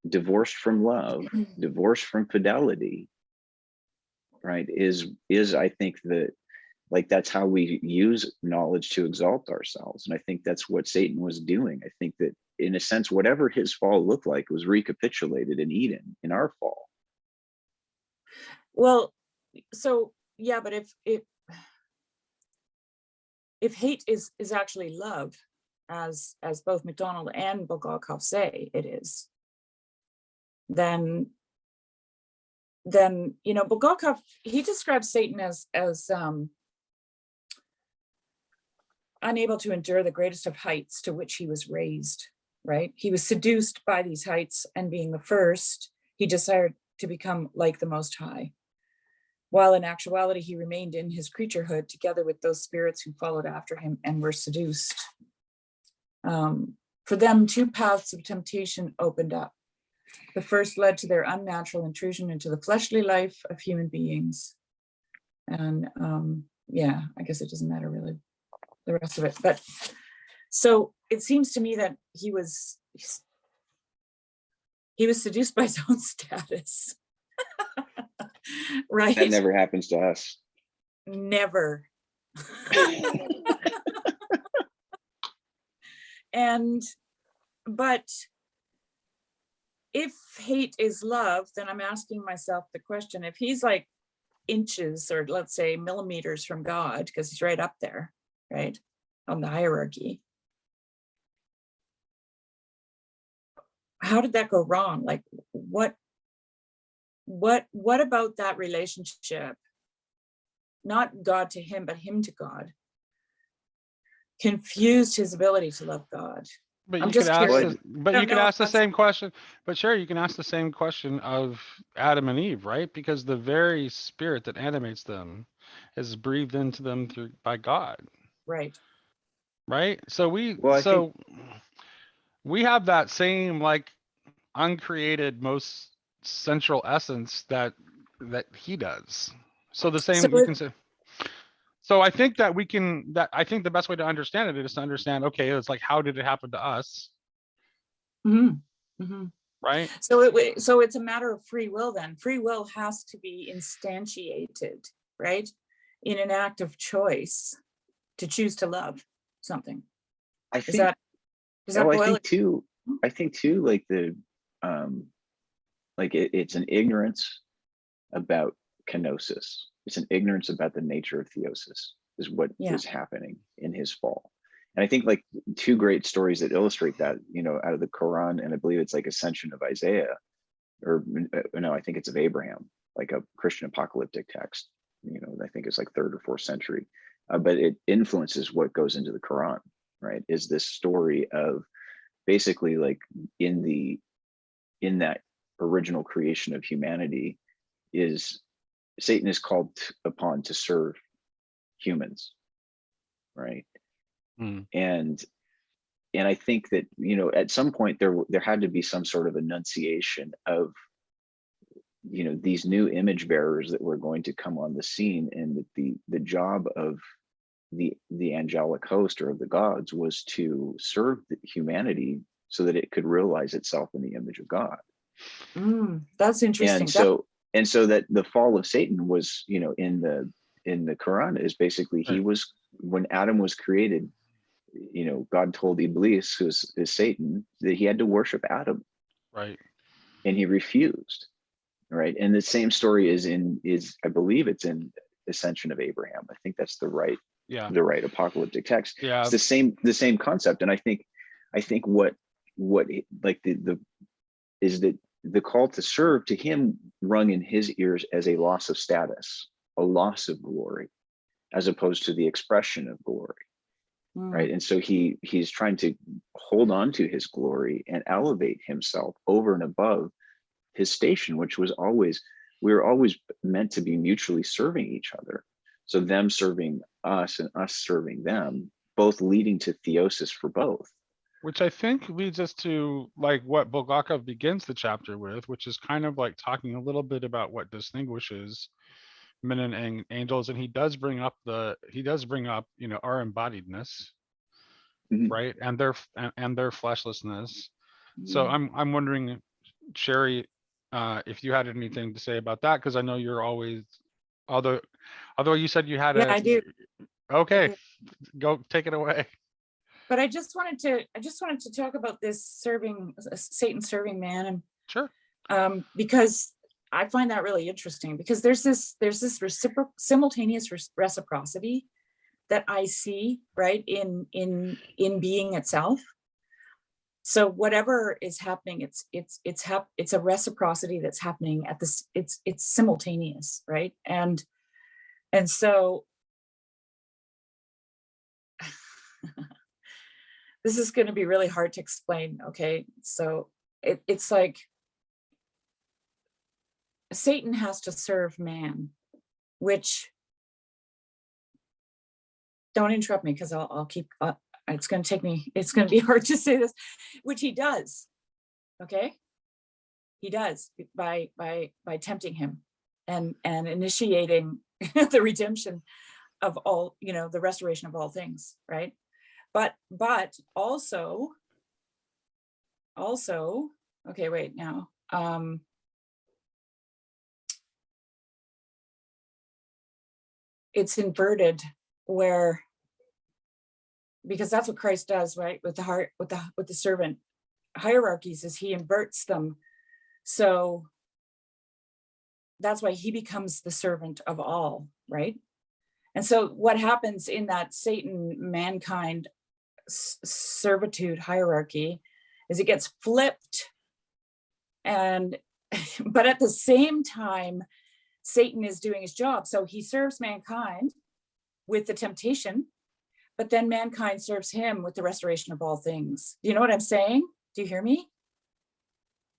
divorced from love, divorced from fidelity, right, is I think that like that's how we use knowledge to exalt ourselves. And I think that's what Satan was doing. I think that in a sense, whatever his fall looked like was recapitulated in Eden, in our fall. Well, so yeah, but if hate is actually love, as both MacDonald and Bulgakov say it is, then Bulgakov, he describes Satan as unable to endure the greatest of heights to which he was raised, right? He was seduced by these heights, and being the first, he desired to become like the Most High, while in actuality he remained in his creaturehood together with those spirits who followed after him and were seduced. For them, two paths of temptation opened up. The first led to their unnatural intrusion into the fleshly life of human beings. And yeah, I guess it doesn't matter really, the rest of it. But so it seems to me that he was seduced by his own status. Right? That never happens to us. Never. But if hate is love, then I'm asking myself the question, if he's like inches or let's say millimeters from God, because he's right up there, right, on the hierarchy, how did that go wrong? Like what about that relationship, not God to him, but him to God, confused his ability to love God? But I'm you just could ask, curious. but No, you could no, ask the that's- same question. But sure, you can ask the same question of Adam and Eve, right? Because the very spirit that animates them is breathed into them by God, Right. right? So Well, I think we have that same like uncreated, most central essence that he does. So the same you can say. So I think that I think the best way to understand it is to understand, okay, it's like, how did it happen to us? Mm-hmm. Mm-hmm. Right. So it's a matter of free will then. Free will has to be instantiated, right? In an act of choice to choose to love something. I think too, like the like it's an ignorance about kenosis. It's an ignorance about the nature of theosis, is what is happening in his fall. And I think like two great stories that illustrate that, out of the Quran, and I believe it's like Ascension of Isaiah, or no, I think it's of Abraham, like a Christian apocalyptic text, I think it's like 3rd or 4th century, but it influences what goes into the Quran, right? Is this story of basically like in that original creation of humanity, is Satan is called upon to serve humans, right? And I think that at some point there had to be some sort of enunciation of these new image bearers that were going to come on the scene, and that the job of the angelic host or of the gods was to serve humanity so that it could realize itself in the image of God. That's interesting. And so that the fall of Satan was, in in the Quran is basically he Right. was, when Adam was created, God told Iblis, is Satan, that he had to worship Adam, Right. and he refused. Right. And the same story is I believe it's in Ascension of Abraham. I think that's the right Yeah. apocalyptic text. Yeah. It's the same concept. And I think what like the is that the call to serve to him rung in his ears as a loss of status, a loss of glory, as opposed to the expression of glory. Right. And so he's trying to hold on to his glory and elevate himself over and above his station, which was always, we were always meant to be mutually serving each other. So them serving us and us serving them, both leading to theosis for both. Which I think leads us to like what Bulgakov begins the chapter with, which is kind of like talking a little bit about what distinguishes men and angels. And he does bring up, our embodiedness, Mhm. right? And their fleshlessness. So I'm wondering, Shari, if you had anything to say about that, because I know you're always, although you said you had Yeah, I do. Okay, I do. go take it away. But I just wanted to talk about this Satan serving man, and Sure. because I find that really interesting, because there's this simultaneous reciprocity that I see, right, in being itself. So whatever is happening, it's a reciprocity that's happening at this, it's simultaneous, right? And so this is going to be really hard to explain. Okay, so it's like Satan has to serve man, which, don't interrupt me because I'll keep it's going to be hard to say this, which he does. Okay, he does by tempting him and initiating the redemption of all, the restoration of all things, right? But also, okay, wait now. It's inverted, where, because that's what Christ does, right? With the heart, with the servant hierarchies, is he inverts them. So that's why he becomes the servant of all, right? And so what happens in that Satan mankind servitude hierarchy is it gets flipped, and but at the same time Satan is doing his job. So he serves mankind with the temptation, but then mankind serves him with the restoration of all things. Do you know what I'm saying? Do you hear me?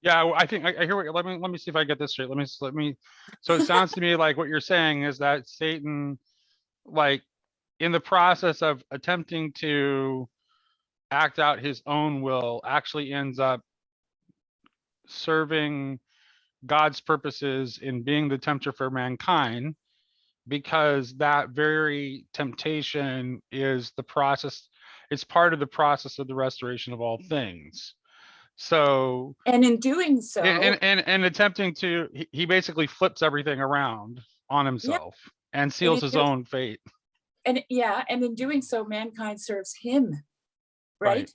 Yeah, I think I hear what. Let me see if I get this straight. Let me. So it sounds to me like what you're saying is that Satan, like, in the process of attempting to act out his own will, actually ends up serving God's purposes in being the tempter for mankind, because that very temptation is the process. It's part of the process of the restoration of all things. So, And in doing so, and attempting to, he basically flips everything around on yeah, himself and and seals his own fate. and in doing so, mankind serves him, right?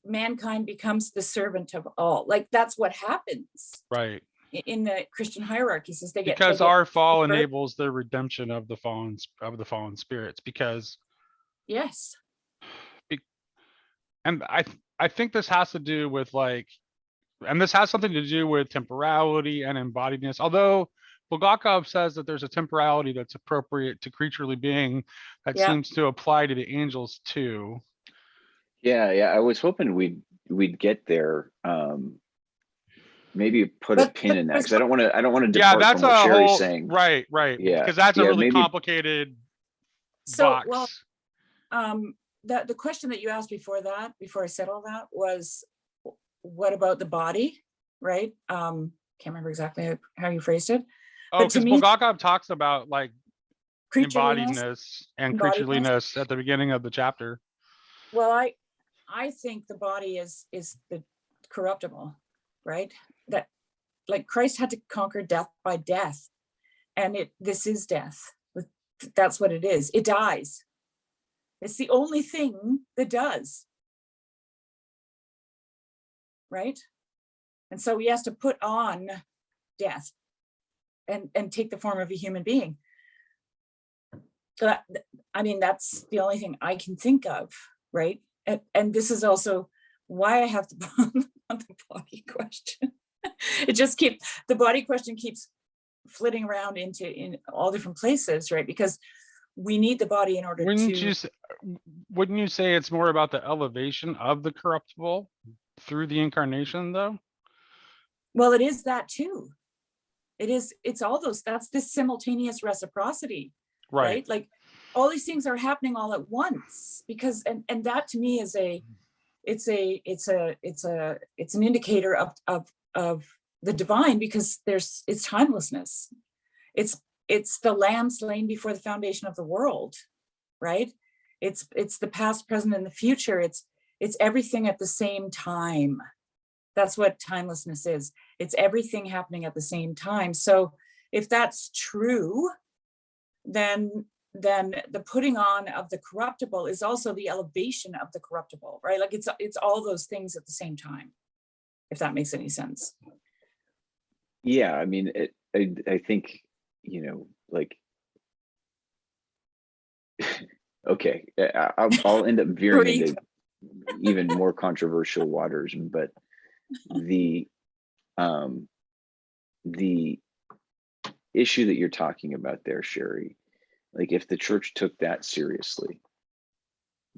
Mankind becomes the servant of all. Like, that's what happens Right. in the Christian hierarchies, is they get Our fall inverted. enables the redemption of the fallen spirits. Because, Yes. and I think this has to do with, like, and this has something to do with temporality and embodiedness. Although Bulgakov says that there's a temporality that's appropriate to creaturely being that Yeah. seems to apply to the angels too. Yeah, I was hoping we'd get there. Maybe put a pin in that, because I don't want to depart that's from what a Shari's whole saying. right. Yeah, Because that's a really maybe. complicated So, box. well, the question that you asked before I said all that, was what about the body, right? Can't remember exactly how you phrased it. Oh, But to because me, Bulgakov talks about, like, creatureliness, embodiedness and creatureliness at the beginning of the chapter. Well, I think the body is the corruptible, right? That, like, Christ had to conquer death by death. this is death. That's what it is. It dies. It's the only thing that does. Right? And so he has to put on death and take the form of a human being. I mean, that's the only thing I can think of, right? And this is also why I have to put on the body question. The body question keeps flitting around in all different places, right? Because we need the body in order Wouldn't you say it's more about the elevation of the corruptible through the incarnation, though? Well, it is that too. It's all those, that's this simultaneous reciprocity, right? Like all these things are happening all at once, because, and that to me is it's an indicator of the divine, because it's timelessness. It's the lamb slain before the foundation of the world, right? It's the past, present, and the future. It's everything at the same time. That's what timelessness is. It's everything happening at the same time. So if that's true, then the putting on of the corruptible is also the elevation of the corruptible, right? Like it's all those things at the same time, if that makes any sense. Yeah, I mean, I think, like, okay, I'll end up veering into even more controversial waters, but the issue that you're talking about there, Shari, like if the church took that seriously,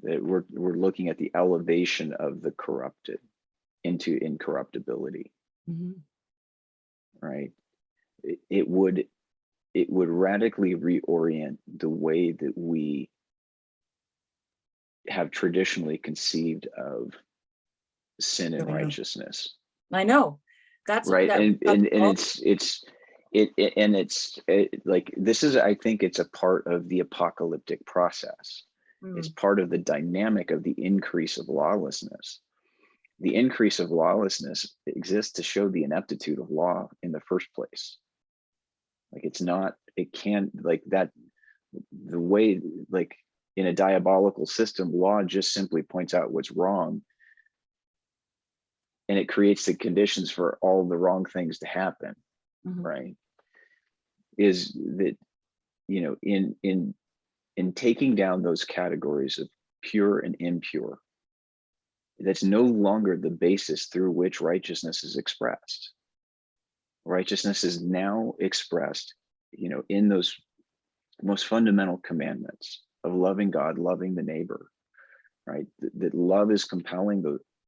that we're looking at the elevation of the corrupted into incorruptibility, right? It would radically reorient the way that we have traditionally conceived of sin and righteousness. I know that's right. It's like, this is, I think it's a part of the apocalyptic process. It's part of the dynamic of the increase of lawlessness. The increase of lawlessness exists to show the ineptitude of law in the first place. Like it can't, like that, the way, like in a diabolical system, law just simply points out what's wrong, and it creates the conditions for all the wrong things to happen, right? Is that, in taking down those categories of pure and impure, that's no longer the basis through which righteousness is expressed. Righteousness is now expressed, in those most fundamental commandments of loving God, loving the neighbor, right? That love is compelling,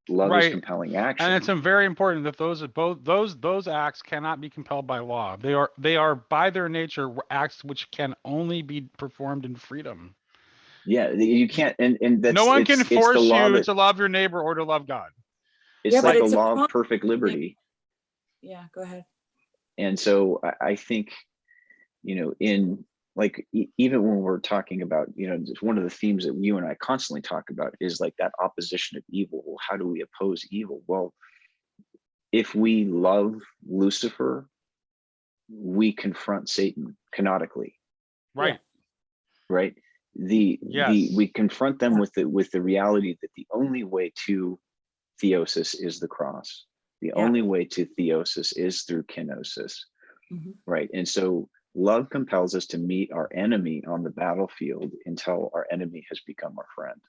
is compelling action. And it's very important that those acts cannot be compelled by law. They are by their nature acts which can only be performed in freedom. Yeah, you can't, and that's, no one can force you to love your neighbor or to love God. It's like the law of perfect liberty. Yeah, go ahead. And so I think, in like, even when we're talking about, one of the themes that you and I constantly talk about is like that opposition of evil. Well, how do we oppose evil? Well, if we love Lucifer, we confront Satan canonically. Right. Right. We confront them with the reality that the only way to theosis is the cross. The only way to theosis is through kenosis. Right. And so love compels us to meet our enemy on the battlefield until our enemy has become our friend.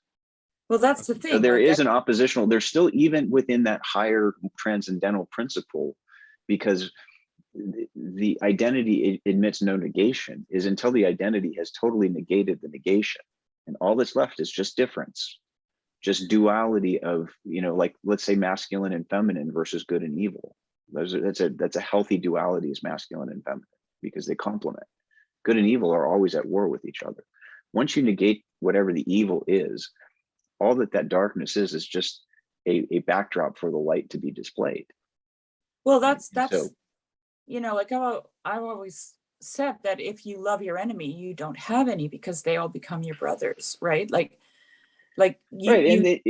Well, that's the thing. So there is an oppositional, there's still, even within that higher transcendental principle, because the identity admits no negation, is until the identity has totally negated the negation. And all that's left is just difference, just duality of, like, let's say masculine and feminine versus good and evil. That's a healthy duality, is masculine and feminine, because they complement. Good and evil are always at war with each other. Once you negate whatever the evil is, all that darkness is just a backdrop for the light to be displayed. Well, that's so, like I've always said that if you love your enemy, you don't have any, because they all become your brothers, right? Like you,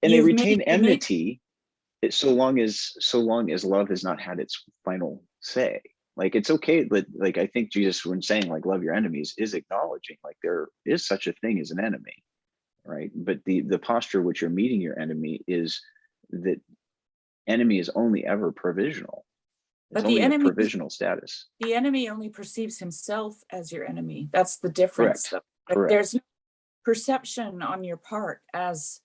they retain enmity, so long as love has not had its final say. Like, it's okay, but like, I think Jesus, when saying like love your enemies, is acknowledging like there is such a thing as an enemy, right? But the posture which you're meeting your enemy is that enemy is only ever provisional. It's But the only a enemy, provisional status. the enemy only perceives himself as your enemy. That's the difference. Correct. Like, Correct. there's no perception on your part as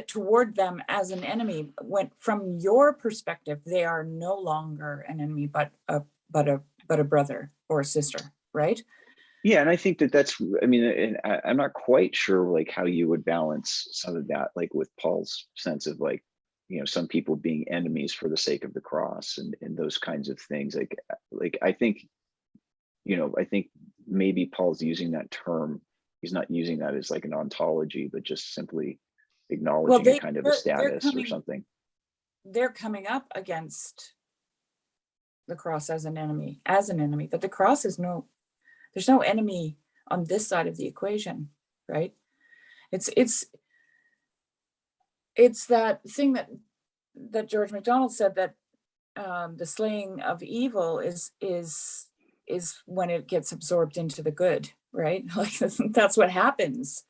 toward them as an enemy. When from your perspective, they are no longer an enemy, but a brother or a sister, right? Yeah, and I think that that's, I mean, and I'm not quite sure like how you would balance some of that, like with Paul's sense of like, you know, some people being enemies for the sake of the cross and those kinds of things. Like I think, you know, I think maybe Paul's using that term. He's not using that as like an ontology, but just simply acknowledging a kind of a status or something. They're coming up against the cross as an enemy, but the cross is there's no enemy on this side of the equation, right? It's that thing that George MacDonald said, that the slaying of evil is when it gets absorbed into the good, right? Like that's what happens.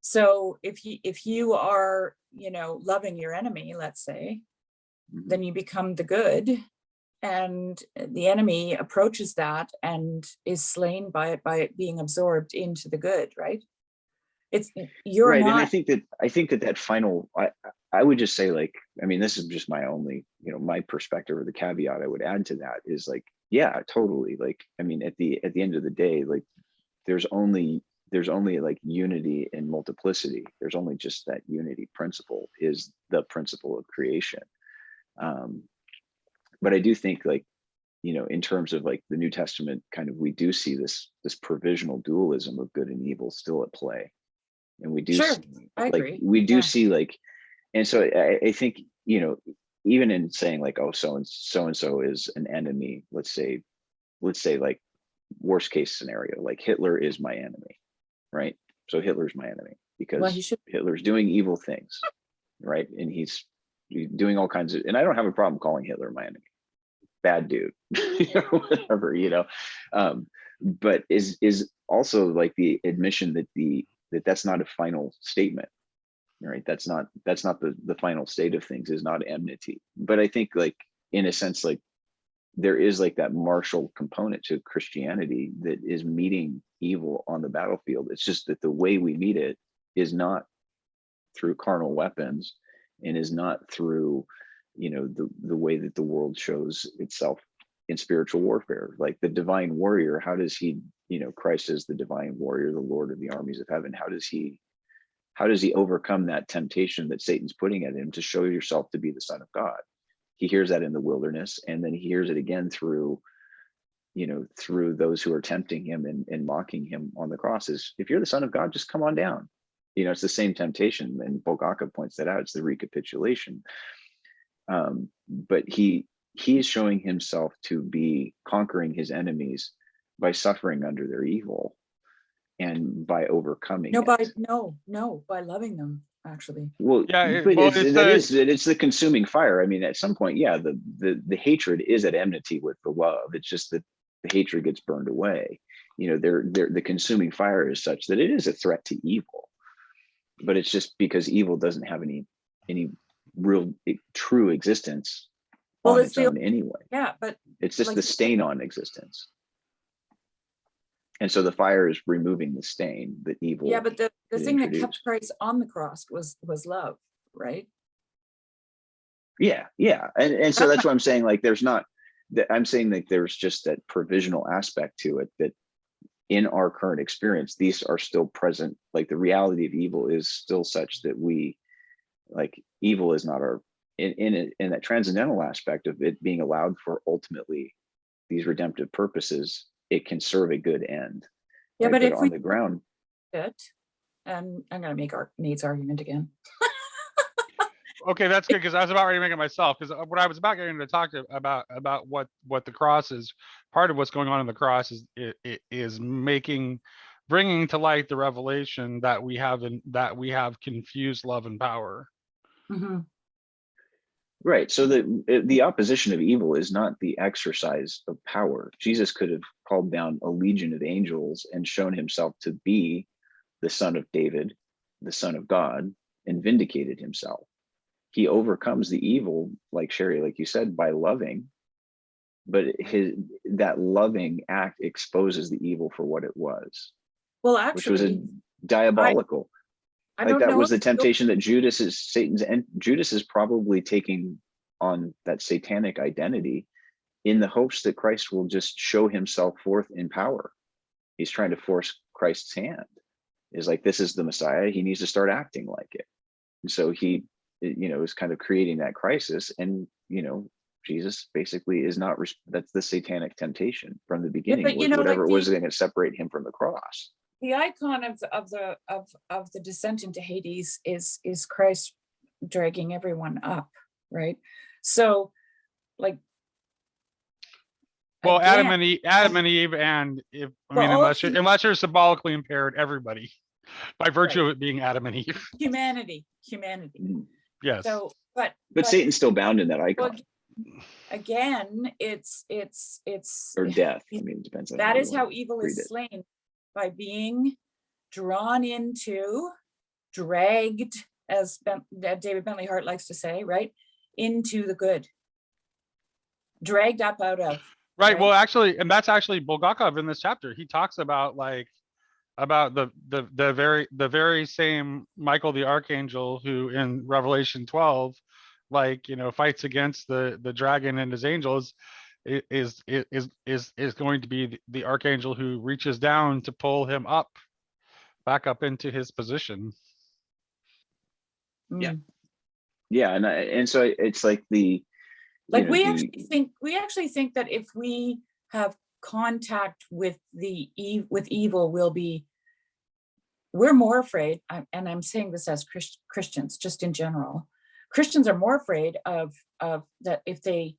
So if you are, you know, loving your enemy, let's say, then you become the good, and the enemy approaches that and is slain by it being absorbed into the good, right? It's you're right. not. And I think that final, I would just say, like, I mean, this is just my only, you know, my perspective, or the caveat I would add to that is like, yeah, totally. Like, I mean, at the end of the day, like there's only like unity and multiplicity. There's only just that unity principle is the principle of creation. But I do think, like, you know, in terms of like the New Testament, kind of, we do see this provisional dualism of good and evil still at play. And we do Sure, see, I like, agree. we do Yeah. see like, and so I think, you know, even in saying like, oh, so and so is an enemy, let's say like worst case scenario, like Hitler is my enemy, right? So Hitler's my enemy because Hitler's doing evil things, right? And he's doing all kinds of, and I don't have a problem calling Hitler my enemy. Bad dude, whatever, you know. But is also like the admission that that's not a final statement, right? That's not the final state of things, is not enmity. But I think, like, in a sense, like there is like that martial component to Christianity that is meeting evil on the battlefield. It's just that the way we meet it is not through carnal weapons, and is not through, you know, the way that the world shows itself in spiritual warfare. Like the divine warrior, how does he, you know, Christ is the divine warrior, the Lord of the armies of heaven. How does he overcome that temptation that Satan's putting at him to show yourself to be the Son of God? He hears that in the wilderness, and then he hears it again through, you know, through those who are tempting him and mocking him on the cross. Is, if you're the Son of God, just come on down. You know, it's the same temptation, and Bulgakov points that out. It's the recapitulation. But he is showing himself to be conquering his enemies by suffering under their evil and by overcoming it. By loving them, actually. Well, Yeah, but well, it's the consuming fire. I mean, at some point, yeah, the hatred is at enmity with the love. It's just that the hatred gets burned away. You know, the consuming fire is such that it is a threat to evil, but it's just because evil doesn't have any real true existence on its own anyway. Yeah, but it's just like the stain on existence. And so the fire is removing the stain that evil. Yeah, but the thing that kept Christ on the cross was love, right? Yeah. And so that's what I'm saying. Like, there's not, I'm saying that there's just that provisional aspect to it, that in our current experience, these are still present. Like, the reality of evil is still such that we, like, evil is not our, in that transcendental aspect of it being allowed for ultimately these redemptive purposes, it can serve a good end. Yeah, right? but if on the ground, and I'm going to make Nate's argument again. Okay, that's good, because I was about ready to make it myself. Because what I was about getting to talk to about what the cross is, part of what's going on in the cross is it is bringing to light the revelation that we have confused love and power. Mm-hmm. Right. So the opposition of evil is not the exercise of power. Jesus could have called down a legion of angels and shown himself to be the Son of David, the Son of God, and vindicated himself. He overcomes the evil, like Shari, like you said, by loving, but that loving act exposes the evil for what it was, Well, which was actually, diabolical. I Like don't that know was the if temptation that Judas is Satan's, and Judas is probably taking on that satanic identity in the hopes that Christ will just show himself forth in power. He's trying to force Christ's hand. Is like, this is the Messiah. He needs to start acting like it. And so he, is kind of creating that crisis. And, Jesus basically is not, that's the satanic temptation from the yeah, beginning, but was whatever was going to separate him from the cross. the icon of the descent into Hades is Christ dragging everyone up, right? So, like, Well, again, Adam and Eve, and if I well, mean, all unless you're symbolically impaired, everybody, by virtue right, of it being Adam and Eve. humanity. Mhm. Yes. So, But Satan's still bound in that well, icon, again, it's or death. I mean, it depends on that you is want how to evil read is it. slain, by being drawn into, dragged, as David Bentley Hart likes to say, right, into the good, dragged up out of. Right. Well, actually, and that's actually Bulgakov in this chapter. He talks about the very same Michael the Archangel who in Revelation 12, fights against the dragon and his angels, is going to be the archangel who reaches down to pull him back up into his position. Yeah. Yeah, and so it's like we actually think that if we have contact with evil, we're more afraid, and I'm saying this as Christians, just in general. Christians are more afraid of that if they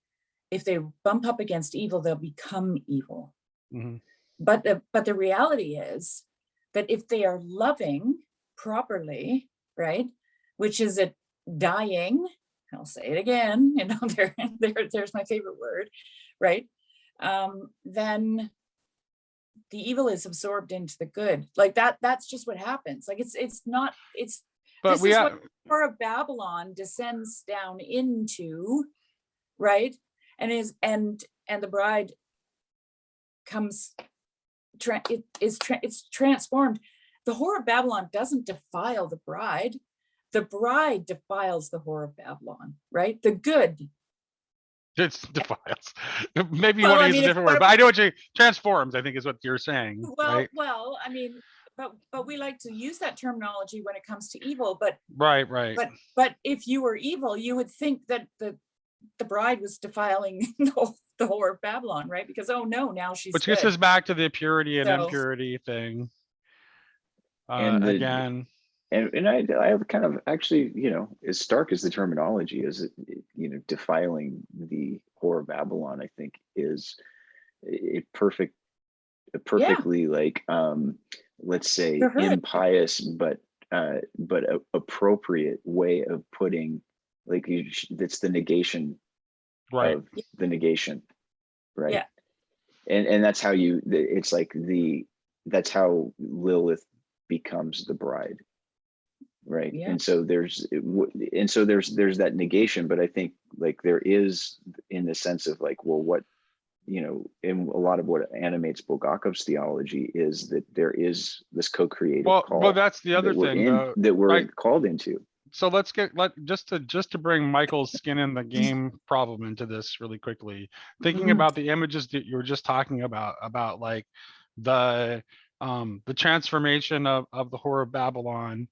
bump up against evil, they'll become evil. Mm-hmm. But the reality is that if they are loving properly, right, which is a dying, I'll say it again, there's my favorite word, right, then the evil is absorbed into the good. Like that's just what happens. Like it's but this is what Tower of Babylon descends down into, right, and the bride comes, it's transformed. The whore of Babylon doesn't defile the bride defiles the whore of Babylon, right? The good, it's defiles. Maybe you want to use a different word, but I know what you transforms, I think, is what you're saying. Right? Well, I mean, but we like to use that terminology when it comes to evil, but right. But if you were evil, you would think that the bride was defiling the whore of Babylon, right? Because now she's which good. gets us back to the purity and impurity thing. Again. And I have kind of actually, as stark as the terminology is, defiling the whore of Babylon, I think is a perfectly like, let's say impious, but appropriate way of putting, like, that's the negation of the negation, right? Yeah. And that's how it's like that's how Lilith becomes the bride, right? Yeah. And so there's that negation, but I think like there is, in the sense of like, well, what, in a lot of what animates Bulgakov's theology is that there is this co-creative call. Well, that's the other thing that we're called into. So just to bring Michael's skin in the game problem into this really quickly, thinking about the images that you were just talking about like the transformation of the whore of Babylon,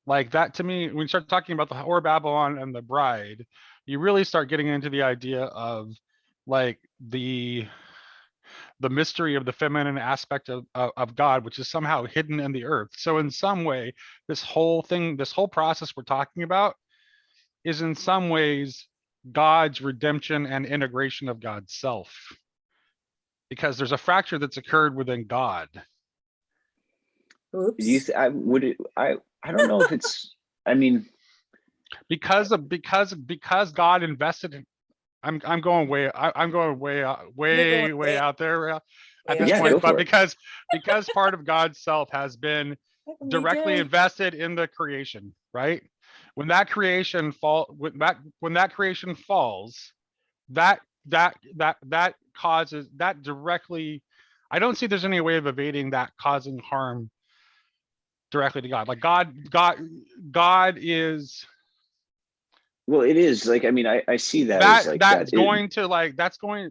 like that, to me, when you start talking about the whore of Babylon and the bride, you really start getting into the idea of like the mystery of the feminine aspect of God, which is somehow hidden in the earth. So in some way, this whole process we're talking about is in some ways God's redemption and integration of God's self, because there's a fracture that's occurred within God. Oops. I don't know if it's, I mean, because God invested in, I'm going way I'm going way way out there at this Yeah, point, go but for it. because part of God's self has been directly invested in the creation, right? When that creation falls, that causes that directly. I don't see there's any way of evading that causing harm directly to God. Like God is Well, it is like, I mean, I see that as like that's that. going to like that's going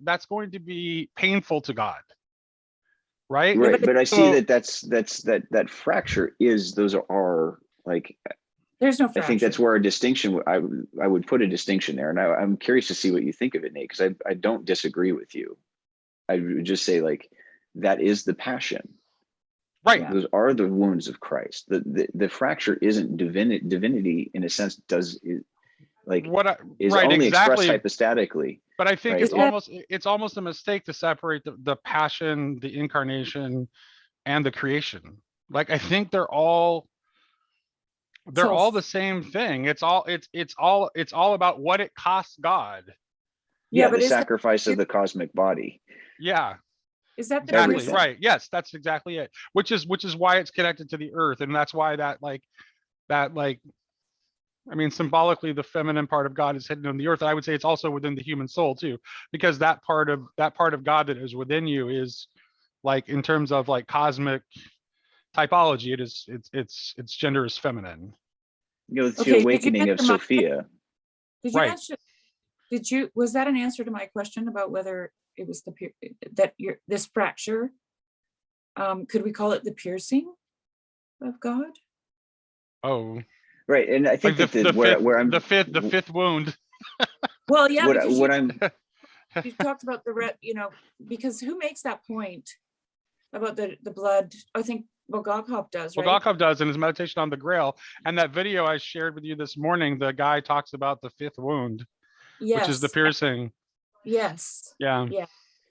to be painful to God, right? Right, but I see So that fracture is, those are like, There's no I think that's fracture. where a distinction, I would put a distinction there. And I'm curious to see what you think of it, Nate, because I don't disagree with you. I would just say like, that is the passion. right. Yeah. Those are the wounds of Christ. The fracture isn't divinity in a sense, like is Right, only expressed exactly. hypostatically. But I think right? it's almost a mistake to separate the passion, the incarnation, and the creation. Like I think they're all the same thing. It's all about what it costs God. Yeah, but the sacrifice of the cosmic body. Yeah, is that the exactly Everything. right. Yes, that's exactly it. Which is why it's connected to the earth, and that's why that I mean, symbolically, the feminine part of God is hidden on the earth. And I would say it's also within the human soul too, because that part of God that is within you is like, in terms of like cosmic typology, its gender is feminine. You know, it's the Okay, awakening of Sophia. Did you Right. answer? Was that an answer to my question about whether it was this fracture? Could we call it the piercing of God? Oh, Right, and I think like where I'm the fifth wound. Well, yeah, because what I'm you talked about because who makes that point about the blood? I think Bulgakov does, right? Bulgakov does in his meditation on the Grail, and that video I shared with you this morning. The guy talks about the fifth wound, Yes. which is the piercing. Yes. Yeah. Yeah.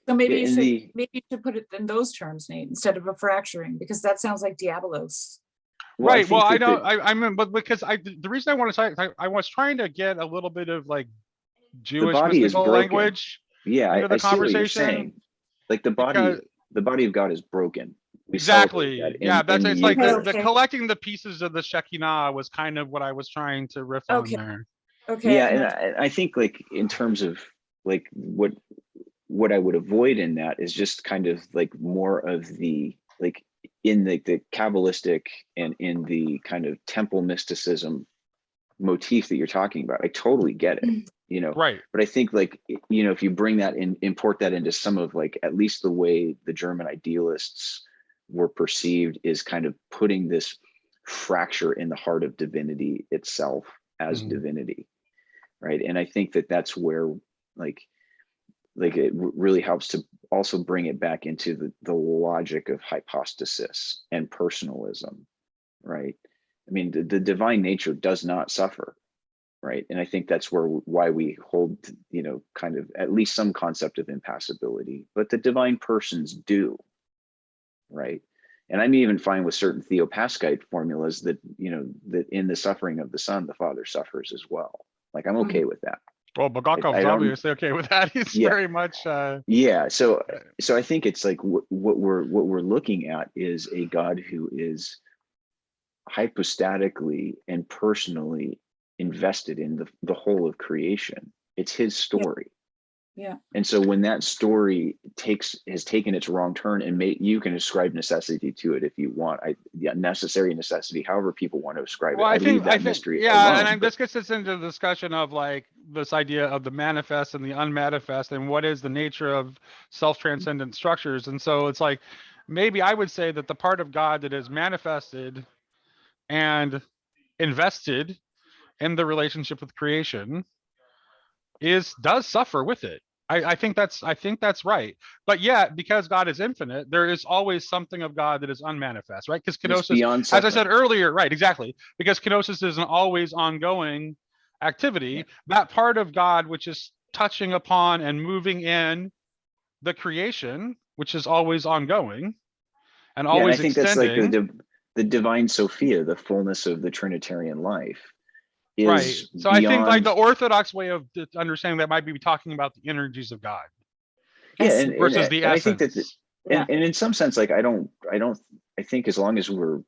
So maybe Yeah, you should put it in those terms, Nate, instead of a fracturing, because that sounds like diabolos. well, Right. Well, I know. that I mean, but because the reason I want to say I was trying to get a little bit of like the Jewish body is mystical broken. language Yeah, into the I see what you're conversation. saying. Like the body of God is broken. We Exactly. celebrate that Yeah, that's in it's the like Eucharist. the collecting the pieces of the Shekinah was kind of what I was trying to riff on there. Okay. Yeah, and I think like in terms of like what I would avoid in that is just kind of like more of the like in the Kabbalistic and in the kind of temple mysticism motif that you're talking about. I totally get it, Right. but I think like, if you bring that in, import that into some of like at least the way the German idealists were perceived, is kind of putting this fracture in the heart of divinity itself as divinity, right? And I think that that's where like it really helps to also bring it back into the logic of hypostasis and personalism, right? I mean, the divine nature does not suffer, right? And I think that's why we hold, kind of at least some concept of impassibility, but the divine persons do, right? And I'm even fine with certain Theopascite formulas that, that in the suffering of the Son, the Father suffers as well. Like, I'm okay with that. Well, Bulgakov's obviously okay with that. He's very much. Yeah. So I think it's like what we're looking at is a God who is hypostatically and personally invested in the whole of creation. It's his story. Yeah. And so when that story has taken its wrong turn, and you can ascribe necessity to it if you want. Necessary necessity, however people want to ascribe it. I leave that mystery alone. And this gets us into the discussion of like this idea of the manifest and the unmanifest, and what is the nature of self-transcendent structures. And so it's like, maybe I would say that the part of God that is manifested and invested in the relationship with creation does suffer with it. I think that's right. But yet, because God is infinite, there is always something of God that is unmanifest, right? Because kenosis, as I said earlier, right, exactly. Because kenosis is an always ongoing activity. Yeah. That part of God which is touching upon and moving in the creation, which is always ongoing and always extending. That's like the divine Sophia, the fullness of the Trinitarian life. Right. is So I think like beyond. the orthodox way of understanding that might be talking about the energies of God Yeah, Essence. versus the and I think that essence. Yeah. and in some sense, like I think as long as we're,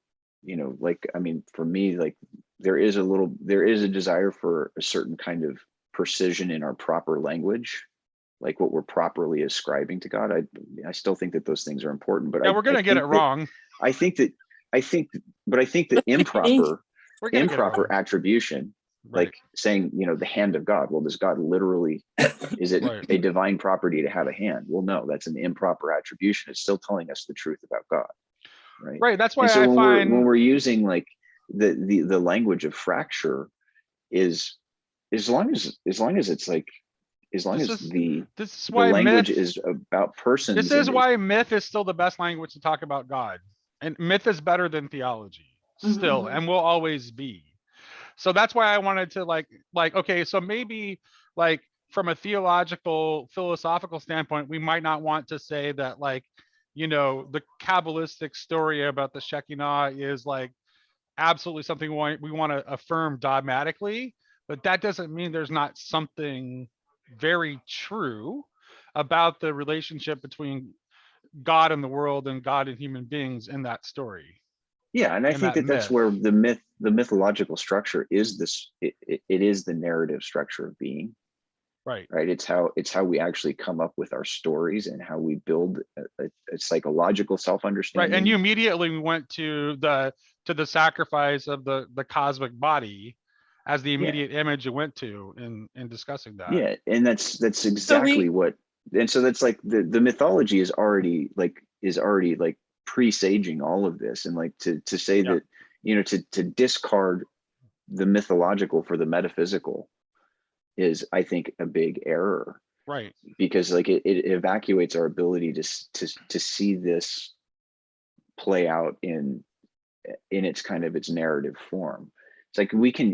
like, I mean, for me, like there is a desire for a certain kind of precision in our proper language, like what we're properly ascribing to God. I still think that those things are important, but Yeah, we're gonna get it wrong. I think that I think but I think that We're gonna get it wrong. attribution, Right. like saying, the hand of God. Well, does God literally, is it Right. a divine property to have a hand? Well, no, that's an improper attribution. It's still telling us the truth about God, right? Right. That's why And so I when find we're using like the language of fracture, is as long as it's like, as long this as is this is the why language myth is about this persons is and why myth is still the best language to talk about God. And myth is better than theology still Mhm. and will always be. So that's why I wanted to okay, so maybe like from a theological philosophical standpoint, we might not want to say that the Kabbalistic story about the Shekinah is like absolutely something we want to affirm dogmatically, but that doesn't mean there's not something very true about the relationship between God and the world and God and human beings in that story, yeah. And I in think that that that's myth. where the mythological structure is it is the narrative structure of being. Right. Right, it's how we actually come up with our stories and how we build a psychological Right. And self-understanding. you immediately went to the sacrifice of the cosmic body as the Yeah, immediate image you went to in discussing that. yeah, and that's So exactly we, what. And so that's like the mythology is already like presaging all of this, and like to say Yeah. that, to discard the mythological for the metaphysical is, I think, a big error, Right. because like it evacuates our ability to see this play out in its kind of its narrative form. It's like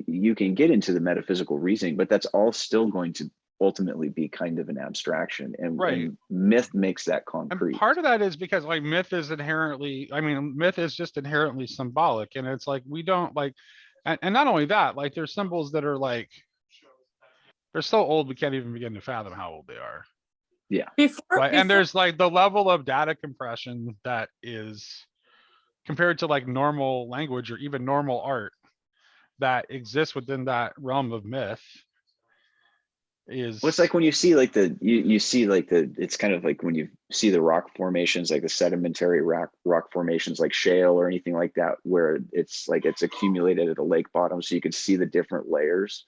you can get into the metaphysical reasoning, but that's all still going to ultimately be kind of an abstraction, Right. and myth makes that And concrete. part of that is because myth is myth is just inherently symbolic, and it's like we don't and not only that, like there's symbols that are like they're so old we can't even begin to fathom how old they are. Yeah, And there's like the level of data compression that is compared to like normal language or even normal art that exists within that realm of myth well, it's is like when you see like you see like it's kind of like when you see the rock formations, like the sedimentary rock formations like shale or anything like that, where it's like it's accumulated at a lake bottom, so you can see the different layers.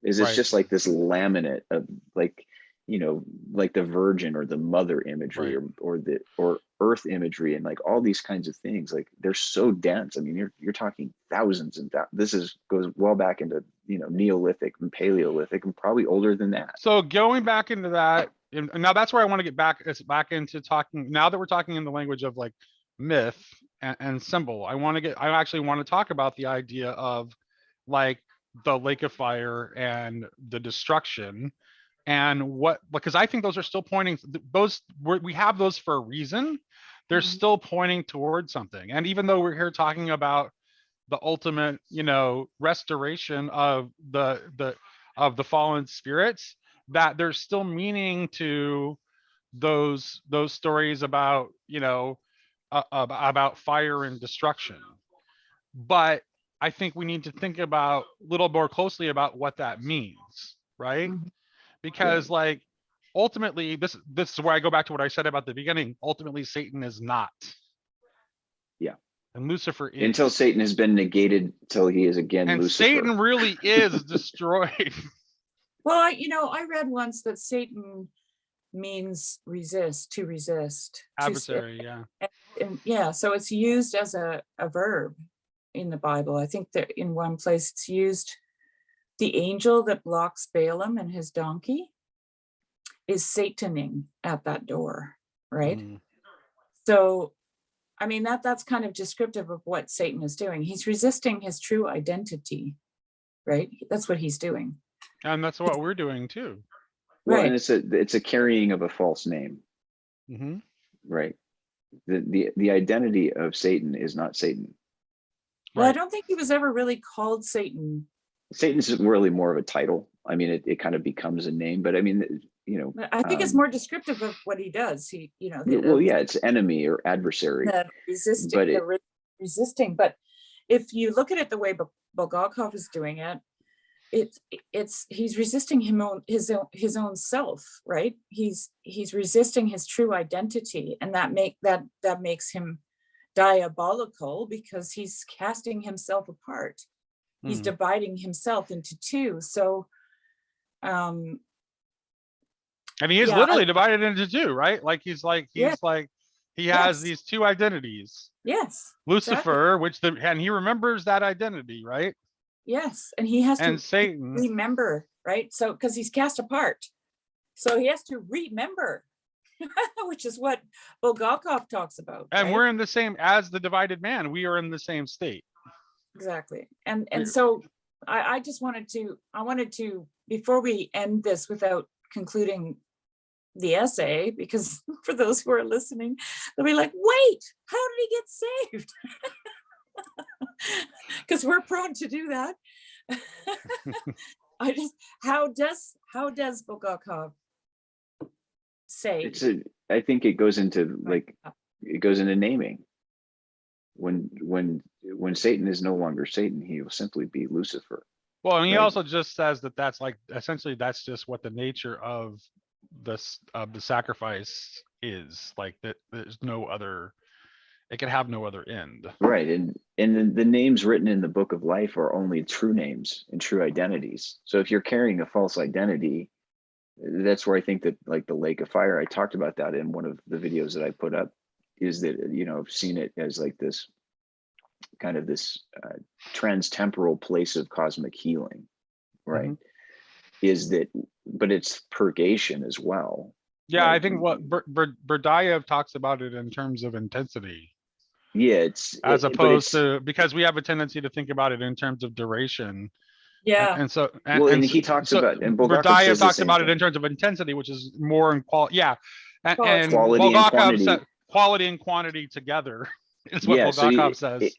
It's right. just like this laminate of like, like the virgin or the mother imagery, Right. or earth imagery, and like all these kinds of things. Like they're so dense. I mean, you're talking thousands and this goes well back into, Neolithic and Paleolithic, and probably older than that. So going back into that, and now that's where I want to get back into talking. Now that we're talking in the language of like myth and symbol, I actually want to talk about the idea of like the lake of fire and the destruction, and because I think those are still pointing, we have those for a reason. They're Mhm. still pointing towards something. And even though we're here talking about the ultimate, restoration of the fallen spirits, that there's still meaning to those stories about, about fire and destruction. But I think we need to think about a little more closely about what that means, right? Mhm. Because like ultimately this is where I go back to what I said about the beginning. Ultimately, Satan is not, Yeah, and Lucifer until is. Satan has been negated, till he is again And Lucifer. Satan really is destroyed. Well, I read once that Satan means resist, to resist, Adversary, yeah. and yeah, so it's used as a verb in the Bible. I think that in one place it's used, the angel that blocks Balaam and his donkey is Sataning at that door, right? Mhm. So, I mean, that's kind of descriptive of what Satan is doing. He's resisting his true identity, right? That's what he's doing. And that's what we're doing too. Well, and Right. it's a carrying of a false name, Mm-hmm. right? The identity of Satan is not Satan. Well, I Right. don't think he was ever really called Satan Satan's really more of a title. I mean, it kind of becomes a name, but I mean, But I think it's more descriptive of what he does. He, well, yeah, it's enemy or adversary, the resisting, but resisting. But if you look at it the way Bulgakov is doing it, he's resisting his own self, right? He's resisting his true identity, and that makes him diabolical, because he's casting himself apart. He's dividing himself into two. So and he is literally divided into two, right? Like he has these two identities. Yes. Lucifer, and he remembers that identity, right? Yes, and he has to Satan remember, right? So because he's cast apart, so he has to remember, which is what Bulgakov talks about. And right? we're in the same, as the divided man, we are in the same state. Exactly. And so I just wanted to, before we end this without concluding the essay, because for those who are listening, they'll be like, wait, how did he get saved? Because we're prone to do that. How does Bulgakov say? I think it goes into naming. When Satan is no longer Satan, he will simply be Lucifer. Well, and he also just says that that's like, essentially that's just what the nature of the sacrifice is, like, that there's no other, it can have no other end. Right. And the names written in the book of life are only true names and true identities. So if you're carrying a false identity, that's where I think that, like the lake of fire, I talked about that in one of the videos that I put up, is that, I've seen it as like this kind of this trans-temporal place of cosmic healing, right? Is that, but it's purgation as well. Yeah, right? I think what Berdyaev talks about it in terms of intensity. Yeah, it's as opposed to, because we have a tendency to think about it in terms of duration. Yeah. And so, and he talks about, and Bulgakov Berdyaev says the talks same about it thing. in terms of intensity, which is more in quality. Yeah, and Quality and Bulgakov quantity. said quality and quantity together is what Yeah, Bulgakov says.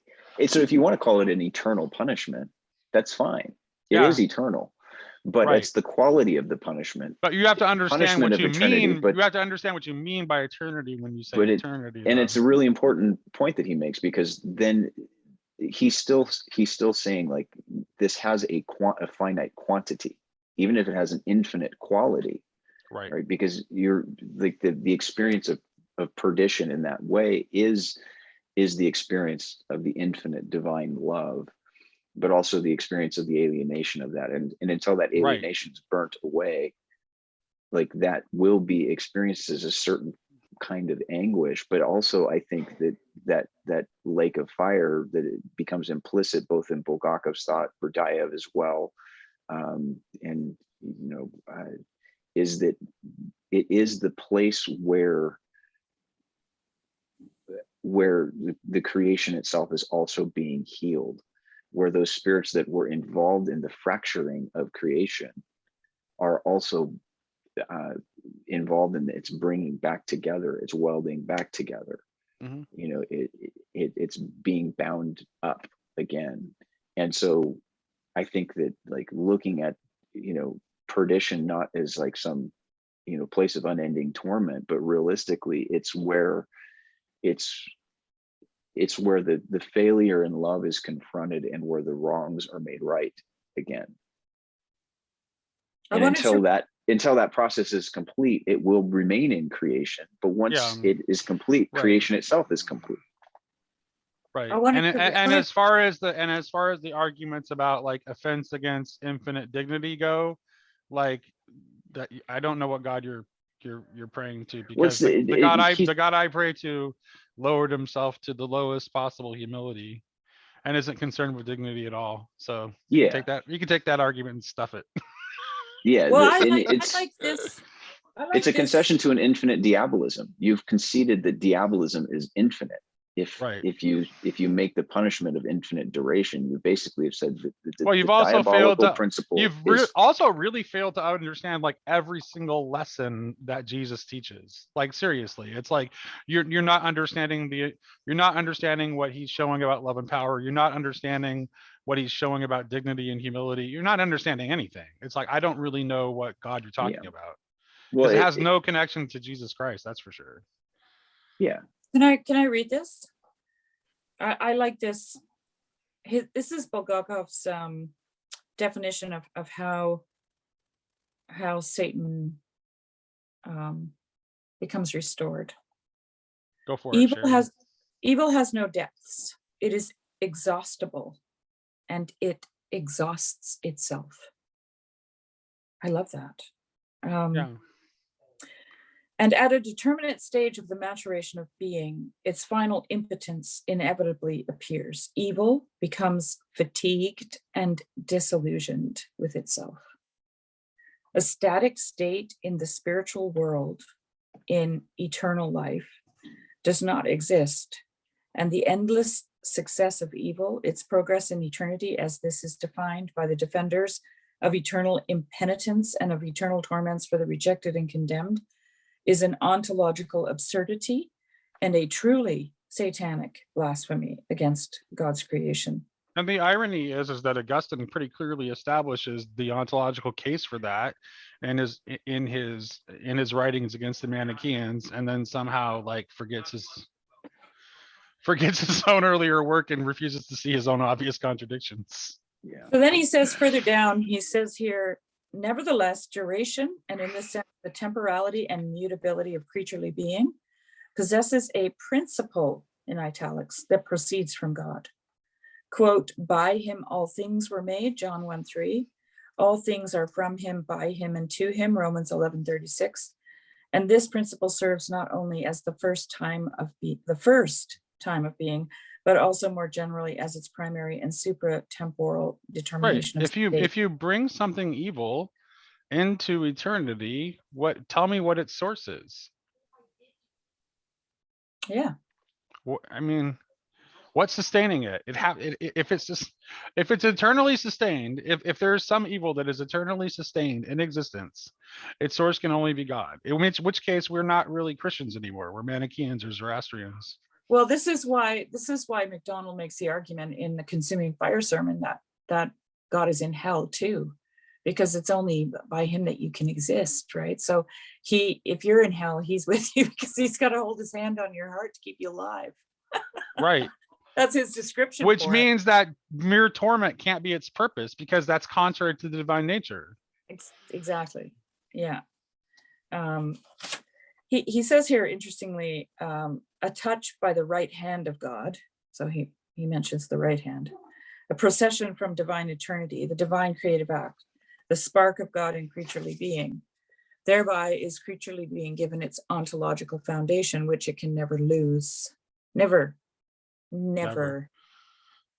So if you want to call it an eternal punishment, that's fine. It Yeah. is eternal, but Right. it's the quality of the punishment. But you have to understand what you eternity, mean. but you have to understand what you mean by eternity when you say eternity. And it's a really important point that he makes, because then he's still saying, like, this has a finite quantity, even if it has an infinite quality, right? Because you're like the experience of perdition in that way is the experience of the infinite divine love, but also the experience of the alienation of that. And until that alienation is burnt away, like, that will be experienced as a certain kind of anguish. But also I think that lake of fire, that it becomes implicit both in Bulgakov's thought, Berdyaev as well, is that it is the place where the creation itself is also being healed, where those spirits that were involved in the fracturing of creation are also involved in its bringing back together, it's welding back together. It's being bound up again. And so I think that, like, looking at perdition not as like some place of unending torment, but realistically it's where the failure in love is confronted, and where the wrongs are made right again. And until that process is complete, it will remain in creation. But once it is complete, creation itself is complete. Right. And as far as the arguments about, like, offense against infinite dignity go, like, that, I don't know what God you're praying to, because the God I pray to lowered himself to the lowest possible humility and isn't concerned with dignity at all. So you can take that argument and stuff it. Yeah, well, I like this. It's a concession to an infinite diabolism. You've conceded that diabolism is infinite. Right. if you make the punishment of infinite duration, you basically have said that Well, you've the also failed diabolical to principle is also really failed to understand like every single lesson that Jesus teaches. Like seriously, it's like you're not understanding what he's showing about love and power. You're not understanding what he's showing about dignity and humility. You're not understanding anything. It's like I don't really know what God you're talking about, well, because it has no connection to Jesus Christ. That's for sure. yeah. Can I read this? I like this. This is Bulgakov's definition of how Satan becomes restored. Go for it, Shari. Evil has no depths. It is exhaustible, and it exhausts itself. I love that. Yeah. And at a determinate stage of the maturation of being, its final impotence inevitably appears. Evil becomes fatigued and disillusioned with itself. A static state in the spiritual world, in eternal life, does not exist. And the endless success of evil, its progress in eternity, as this is defined by the defenders of eternal impenitence and of eternal torments for the rejected and condemned, is an ontological absurdity and a truly satanic blasphemy against God's creation. And the irony is that Augustine pretty clearly establishes the ontological case for that, and is in his writings against the Manichaeans, and then somehow like forgets his own earlier work and refuses to see his own obvious contradictions. Yeah. So then he says further down, he says here, nevertheless, duration, and in this sense, the temporality and mutability of creaturely being, possesses a principle, in italics, that proceeds from God. Quote, by him all things were made, John 1:3. All things are from him, by him, and to him, Romans 11:36. And this principle serves not only as the first time of being, but also more generally as its primary and supratemporal determination of state. If you bring something evil into eternity, tell me what its source is. Yeah. I mean, what's sustaining it? If it's eternally sustained, if there's some evil that is eternally sustained in existence, its source can only be God. In which case we're not really Christians anymore. We're Manichaeans or Zoroastrians. Well, this is why MacDonald makes the argument in the Consuming Fire sermon that God is in hell too, because it's only by him that you can exist, right? So if you're in hell, he's with you because he's got to hold his hand on your heart to keep you alive. Right. That's his description. Which means that mere torment can't be its purpose, because that's contrary to the divine nature. Exactly. Yeah. He says here, interestingly, a touch by the right hand of God. So he mentions the right hand, a procession from divine eternity, the divine creative act, the spark of God in creaturely being. Thereby is creaturely being given its ontological foundation, which it can never lose. Never.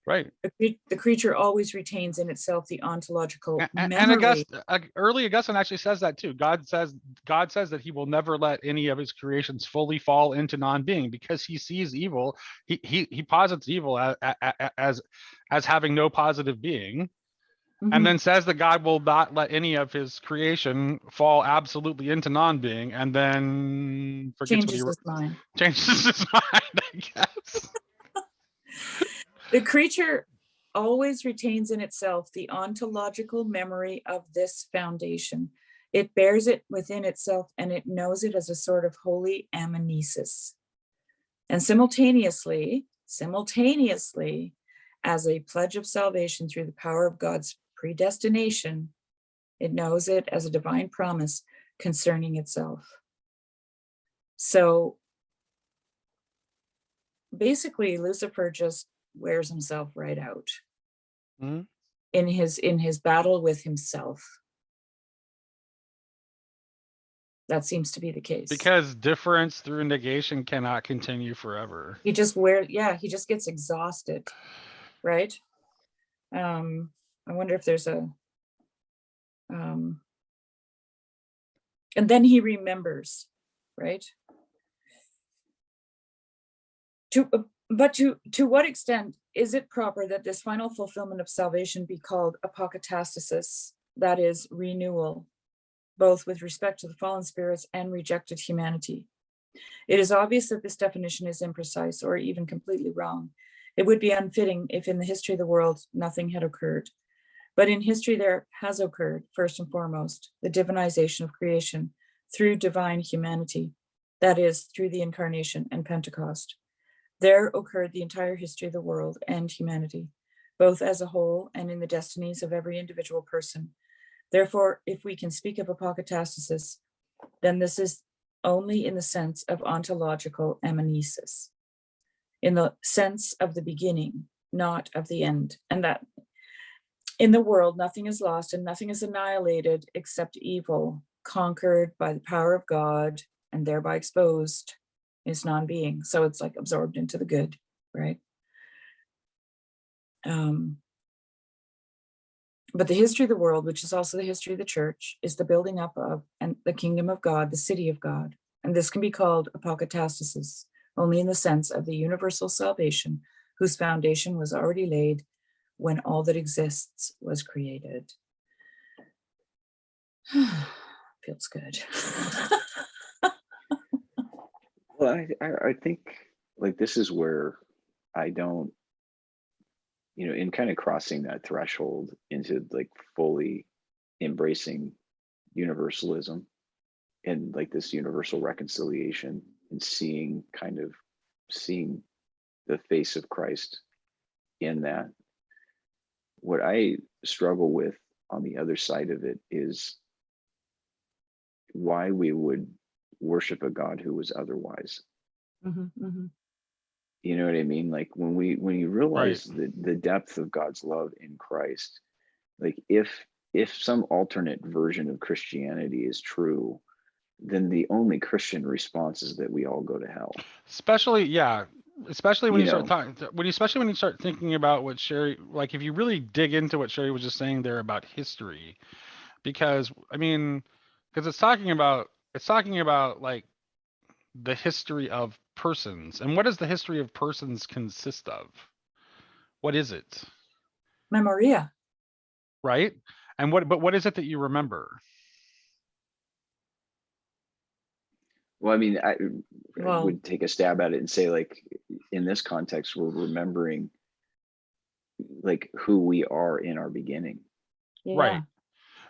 Right. The creature always retains in itself the ontological And memory. early Augustine actually says that too. God says that he will never let any of his creations fully fall into non-being, because he sees evil. He posits evil as having no positive being, and then says that God will not let any of his creation fall absolutely into non-being, and then Changes his mind. Changes his mind, I guess. The creature always retains in itself the ontological memory of this foundation. It bears it within itself, and it knows it as a sort of holy amnesis. And simultaneously, as a pledge of salvation through the power of God's predestination, it knows it as a divine promise concerning itself. So basically, Lucifer just wears himself right out in his battle with himself. That seems to be the case, because difference through negation cannot continue forever. he just gets exhausted, right? I wonder if there's a and then he remembers, right? But to what extent is it proper that this final fulfillment of salvation be called apocatastasis, that is, renewal, both with respect to the fallen spirits and rejected humanity? It is obvious that this definition is imprecise or even completely wrong. It would be unfitting if in the history of the world nothing had occurred. But in history there has occurred, first and foremost, the divinization of creation through divine humanity, that is, through the incarnation and Pentecost. There occurred the entire history of the world and humanity, both as a whole and in the destinies of every individual person. Therefore, if we can speak of apocatastasis, then this is only in the sense of ontological amnesis, in the sense of the beginning, not of the end. And that in the world, nothing is lost and nothing is annihilated except evil, conquered by the power of God and thereby exposed is non-being. So it's like absorbed into the good, right? But the history of the world, which is also the history of the church, is the building up of and the kingdom of God, the city of God. And this can be called apocatastasis only in the sense of the universal salvation whose foundation was already laid when all that exists was created. Feels good. Well, I think like this is where I don't, in kind of crossing that threshold into like fully embracing universalism and like this universal reconciliation and seeing the face of Christ in that. What I struggle with on the other side of it is why we would worship a God who was otherwise. You know what I mean? Like when you realize the depth of God's love in Christ, like if some alternate version of Christianity is true, then the only Christian response is that we all go to hell. Especially when you start talking, especially when you start thinking about what Shari, like if you really dig into what Shari was just saying there about history, because it's talking about like the history of persons. And what does the history of persons consist of? What is it? Memoria. Right? And what is it that you remember? Well, I would take a stab at it and say, like, in this context, we're remembering like who we are in our beginning. Yeah. Right.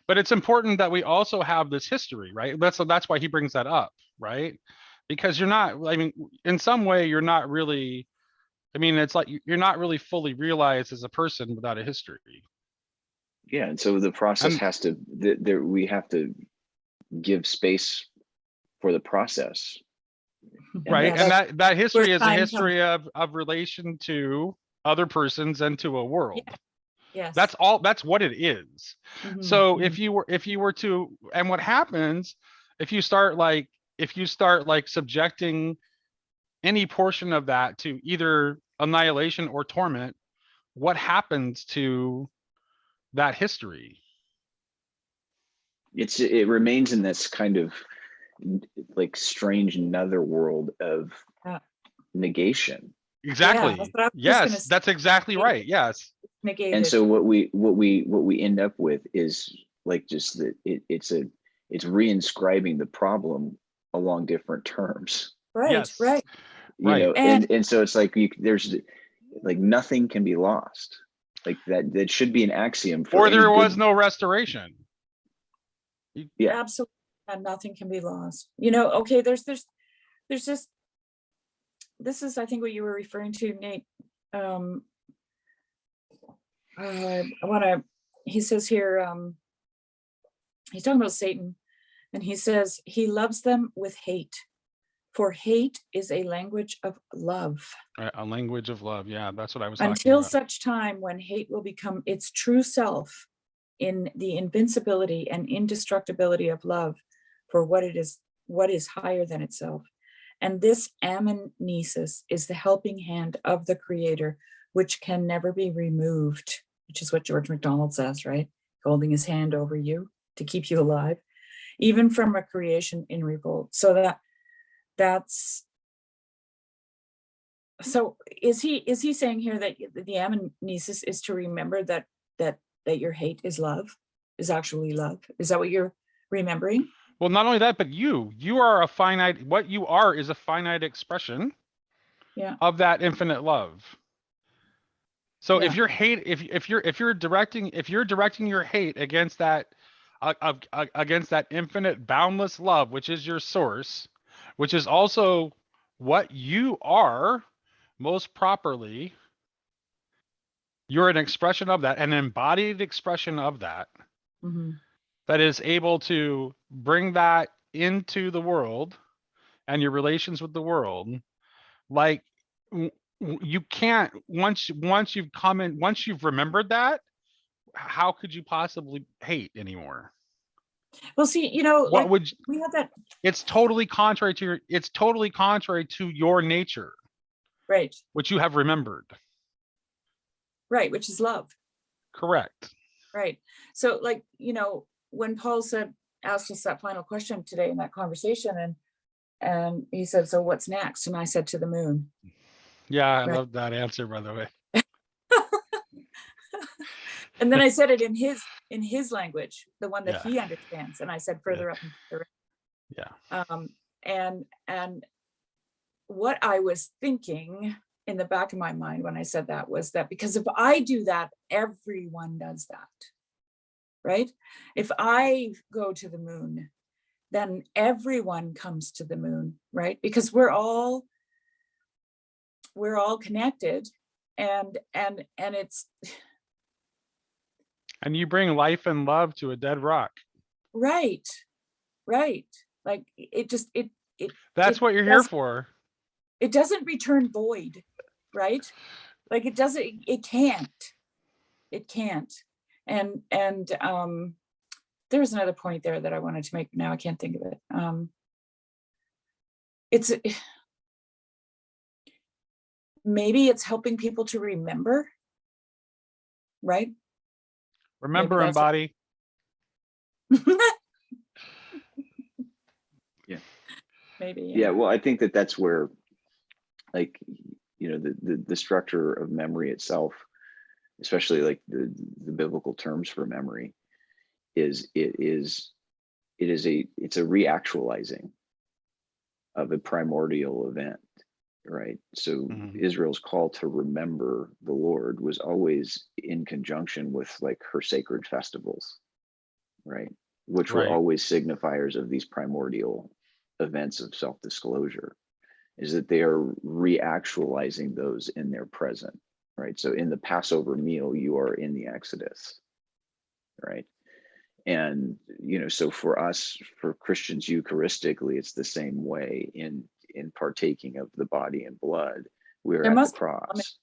But it's important that we also have this history, right? That's why he brings that up, right? Because in some way you're not really, it's like you're not really fully realized as a person without a history. Yeah, and so the process we have to give space for the process. Right. And that history is a history of relation to other persons and to a world. Yeah. Yes. That's what it is. So if you were to, and what happens if you start subjecting any portion of that to either annihilation or torment, what happens to that history? It remains in this kind of like strange netherworld of negation. Exactly. Yes, that's exactly right. Yes. Negated. And so what we end up with is like just that it's reinscribing the problem along different terms. Right. Yes. Right. And so it's like there's like nothing can be lost. Like that should be an axiom for. Or there was no restoration. Yeah, absolutely. Nothing can be lost. Okay, there's just this is I think what you were referring to, Nate. He says here, he's talking about Satan, and he says he loves them with hate, for hate is a language of love. A language of love. Yeah, that's what I was talking about. Until such time when hate will become its true self in the invincibility and indestructibility of love for what is higher than itself. And this amnesis is the helping hand of the Creator, which can never be removed, which is what George MacDonald says, right? Holding his hand over you to keep you alive, even from a creation in revolt. So that's So is he saying here that the amnesis is to remember that your hate is love, is actually love? Is that what you're remembering? Well, not only that, but you are a finite, what you are is a finite expression Yeah. of that infinite love. So Yeah. if your hate, if you're directing your hate against that against that infinite boundless love, which is your source, which is also what you are most properly, you're an expression of that, an embodied expression of that, Mm-hmm. that is able to bring that into the world and your relations with the world. Like you can't, once you've remembered that, how could you possibly hate anymore? Well, see, What like would we had that, it's totally contrary to your nature, right, which you have remembered. right, which is love. Correct. Right. So like, when Paul asked us that final question today in that conversation, and he said, so what's next? And I said, to the moon. Yeah, I Right. love that answer, by the way. And then I said it in his language, the one that Yeah. he understands. And I said further up. Yeah. And what I was thinking in the back of my mind when I said that was that, because if I do that, everyone does that, right? If I go to the moon, then everyone comes to the moon, right? Because we're all connected, and it's And you bring life and love to a dead rock. right. Like That's what you're here for. It doesn't return void, right? Like it can't. And there was another point there that I wanted to make, but now I can't think of it. Maybe it's helping people to remember, right? Remember, embody. Yeah. Maybe. Yeah. Well, I think that's where, like, the structure of memory itself, especially like the biblical terms for memory, it's a reactualizing of a primordial event, right? So Israel's call to remember the Lord was always in conjunction with like her sacred festivals, right? Which were always signifiers of these primordial events of self-disclosure, is that they are reactualizing those in their present, right? So in the Passover meal, you are in the Exodus, right? And so for us, for Christians, Eucharistically, it's the same way in partaking of the body and blood. We're at the cross.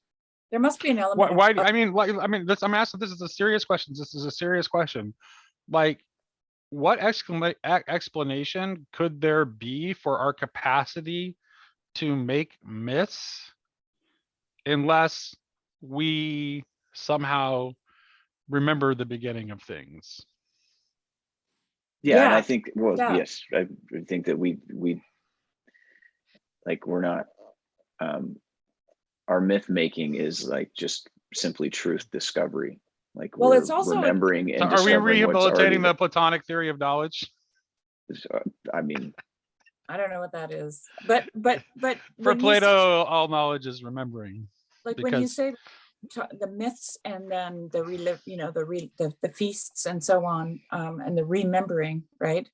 There must be an element. Why? I'm asking. This is a serious question. This is a serious question. Like, what explanation could there be for our capacity to make myths, unless we somehow remember the beginning of things? Yeah, and I think, yes, I think that we like, we're not, our myth making is like just simply truth discovery. Like, well, we're it's also remembering and So are we discovering what's already rehabilitating the Platonic theory of knowledge? I mean, I don't know what that is, but for Plato, all knowledge is remembering. Like when you say the myths, and then the the feasts and so on, and the remembering, right?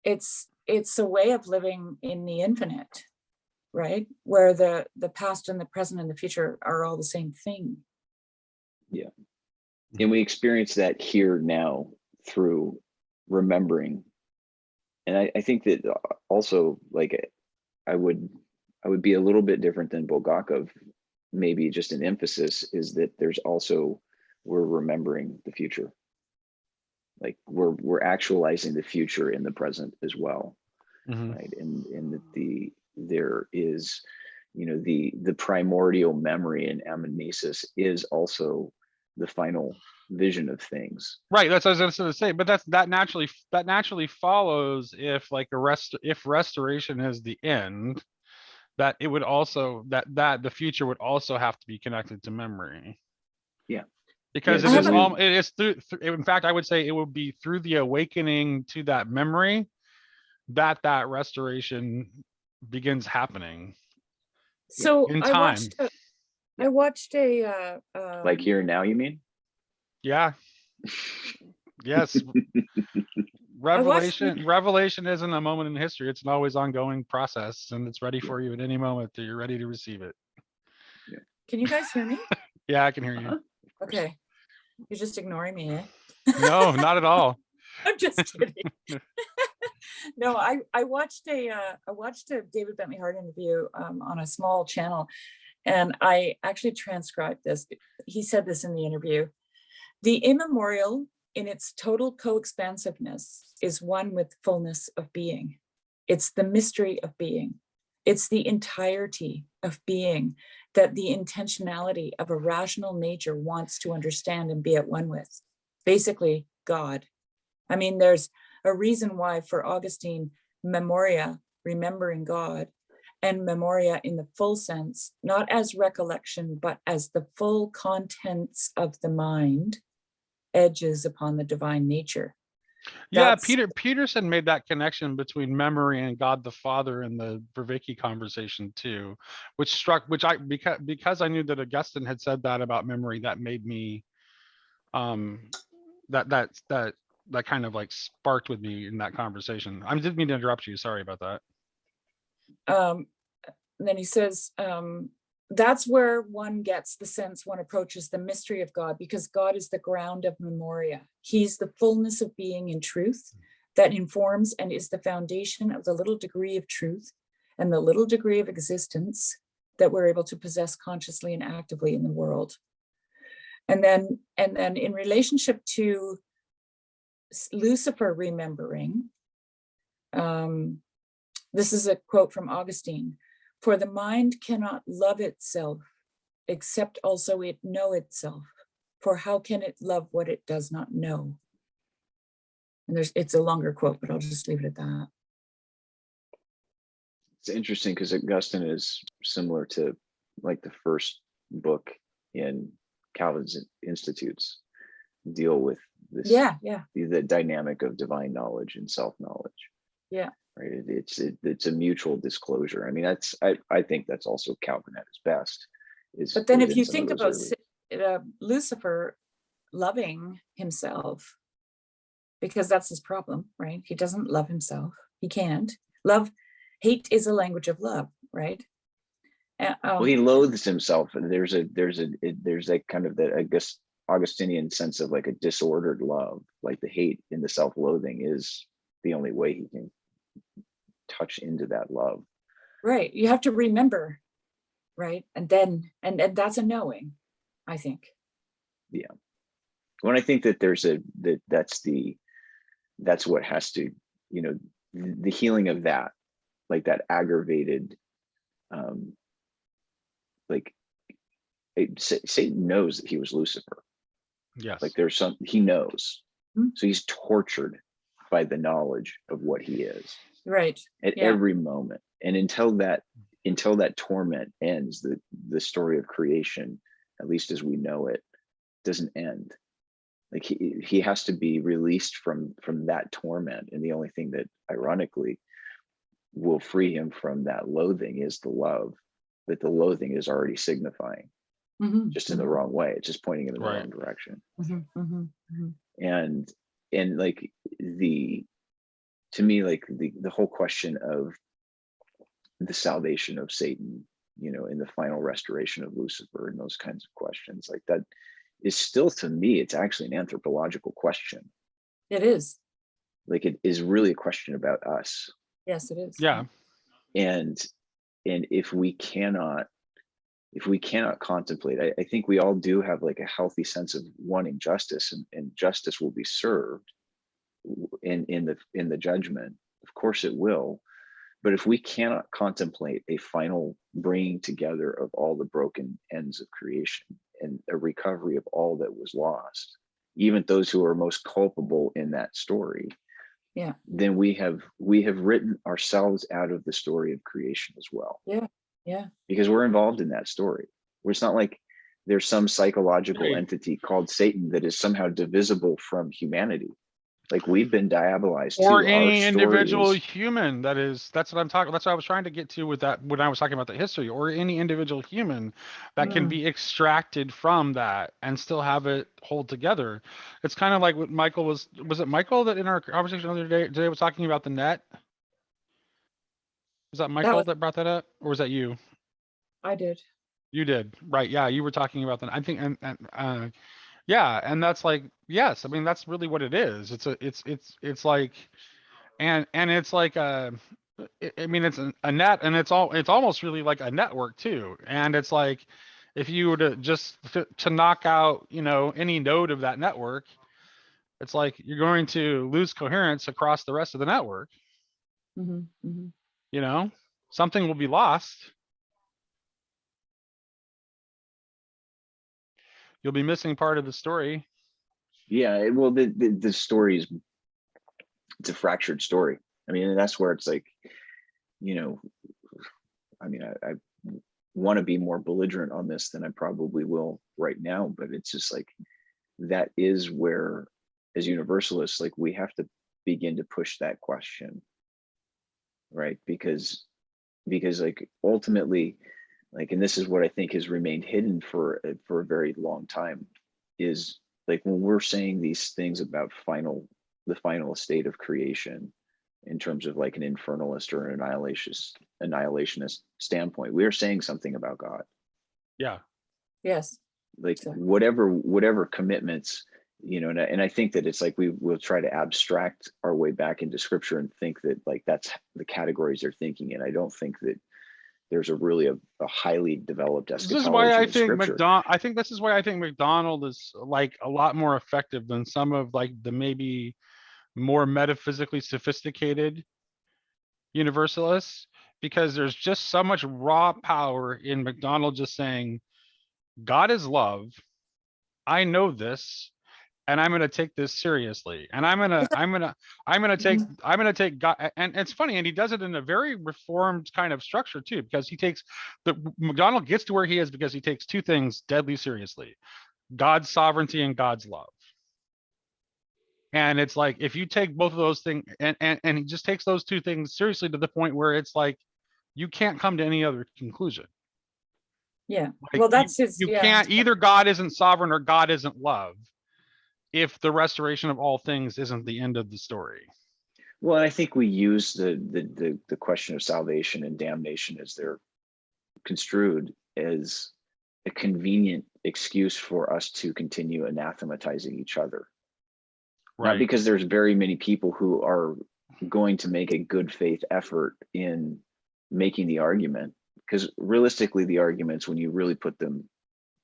It's a way of living in the infinite, right? Where the past and the present and the future are all the same thing. Yeah. And we experience that here now through remembering. And I think that also, like, I would be a little bit different than Bulgakov. Maybe just an emphasis is that there's also, we're remembering the future. Like we're actualizing the future in the present as well, right? And that there is, the primordial memory and amnesis is also the final vision of things. Right, that's what I was going to say. But that naturally follows if like if restoration is the end, that it would also that the future would also have to be connected to memory. Yeah. Because Yeah, it so is we- all it is through in fact I would say it would be through the awakening to that memory that restoration begins happening So in I time. watched a Like here and now, you mean? Yeah. Yes. watched- Revelation isn't a moment in history. It's an always ongoing process, and it's ready for you at any moment that you're ready to receive it. Can you guys hear me? Yeah, I can hear you. Uh-huh. Okay. You're just ignoring me, eh? No, not at all. I'm just kidding. No, I watched a David Bentley Hart interview on a small channel, and I actually transcribed this. He said this in the interview: the immemorial in its total co-expansiveness is one with fullness of being. It's the mystery of being. It's the entirety of being that the intentionality of a rational nature wants to understand and be at one with. Basically, God. I mean, there's a reason why for Augustine, memoria, remembering God, and memoria in the full sense, not as recollection, but as the full contents of the mind, edges upon the divine nature. Yeah, That's- Peterson made that connection between memory and God the Father in the Vervaeke conversation too, which I because I knew that Augustine had said that about memory, that made me that kind of like sparked with me in that conversation. I didn't mean to interrupt you. Sorry about that. Then he says, that's where one gets the sense one approaches the mystery of God, because God is the ground of memoria. He's the fullness of being in truth that informs and is the foundation of the little degree of truth and the little degree of existence that we're able to possess consciously and actively in the world. And then in relationship to Lucifer remembering, this is a quote from Augustine: for the mind cannot love itself, except also it know itself. For how can it love what it does not know? And it's a longer quote, but I'll just leave it at that. It's interesting because Augustine is similar to like the first book in Calvin's Institutes, deal with this, the dynamic of divine knowledge and self-knowledge. Yeah. Right. It's a mutual disclosure. I mean, I think that's also Calvin at his best. But then if you think about Lucifer loving himself, because that's his problem, right? He doesn't love himself. He can't. Hate is a language of love, right? Well, he loathes himself, and there's a kind of that, I guess, Augustinian sense of like a disordered love, like the hate in the self-loathing is the only way he can touch into that love. Right. You have to remember, right? And that's a knowing, I think. Yeah. When I think that that's what has to, the healing of that, like that aggravated, Satan knows that he was Lucifer. Yes. Like he knows. So he's tortured by the knowledge of what he is. Right. At every moment. And until that torment ends, the story of creation, at least as we know it, doesn't end. Like he has to be released from that torment. And the only thing that ironically will free him from that loathing is the love that the loathing is already signifying, just in the wrong way. It's just pointing in the wrong direction. And like to me, like the whole question of the salvation of Satan, in the final restoration of Lucifer and those kinds of questions, like that is still, to me, it's actually an anthropological question. It is. Like it is really a question about us. Yes, it is. Yeah. And if we cannot contemplate, I think we all do have like a healthy sense of wanting justice, and justice will be served in the judgment. Of course it will. But if we cannot contemplate a final bringing together of all the broken ends of creation and a recovery of all that was lost, even those who are most culpable in that story, then we have written ourselves out of the story of creation as well. Yeah. Yeah. because we're involved in that story. Where it's not like there's some psychological Right. entity called Satan that is somehow divisible from humanity. Like, we've been diabolized Or too. Our any story individual is, human that's what I'm talking, that's what I was trying to get to with that when I was talking about the history, or any individual human that can Mm. be extracted from that and still have it hold together. It's kind of like what Michael was it Michael that in our conversation the other day today was talking about the net? Was that That Michael was, that brought that up, or was that you? I did. You did, right? Yeah, you were talking about that. I think, and yeah, and that's like, yes, I mean that's really what it is. It's like, and it's like I mean it's a net, and it's almost really like a network too. And it's like, if you were to just to knock out, any node of that network, it's like you're going to lose coherence across the rest of the network. Hmm. Hmm. You know, something will be lost. You'll be missing part of the story. yeah, well, the story is, it's a fractured story. I mean, and that's where it's like, you know, I mean, I want to be more belligerent on this than I probably will right now, but it's just like, that is where, as universalists, like, we have to begin to push that question, right? Because like, ultimately, like, and this is what I think has remained hidden for a very long time, is like, when we're saying these things about the final state of creation, in terms of like an infernalist or an annihilationist standpoint, we are saying something about God. Yeah. Yes. Like, So, whatever commitments, and I think that it's like, we will try to abstract our way back into scripture and think that, like, that's the categories they're thinking in. I don't think that there's a highly developed This is why eschatology I in think scripture. I think this is why I think McDonald is like a lot more effective than some of like the maybe more metaphysically sophisticated universalists, because there's just so much raw power in McDonald just saying, God is love. I know this, and I'm going to take this seriously. And I'm going to take God. And it's funny. And he does it in a very reformed kind of structure too, because McDonald gets to where he is because he takes two things deadly seriously: God's sovereignty and God's love. And it's like, if you take both of those things, and he just takes those two things seriously to the point where it's like, you can't come to any other conclusion. yeah. Like, Well, that's his, you yeah. can't, either God isn't sovereign or God isn't love, if the restoration of all things isn't the end of the story. Well, I think we use the question of salvation and damnation, as they're construed, as a convenient excuse for us to continue anathematizing each other. Not Right. because there's very many people who are going to make a good faith effort in making the argument, because realistically, the arguments, when you really put them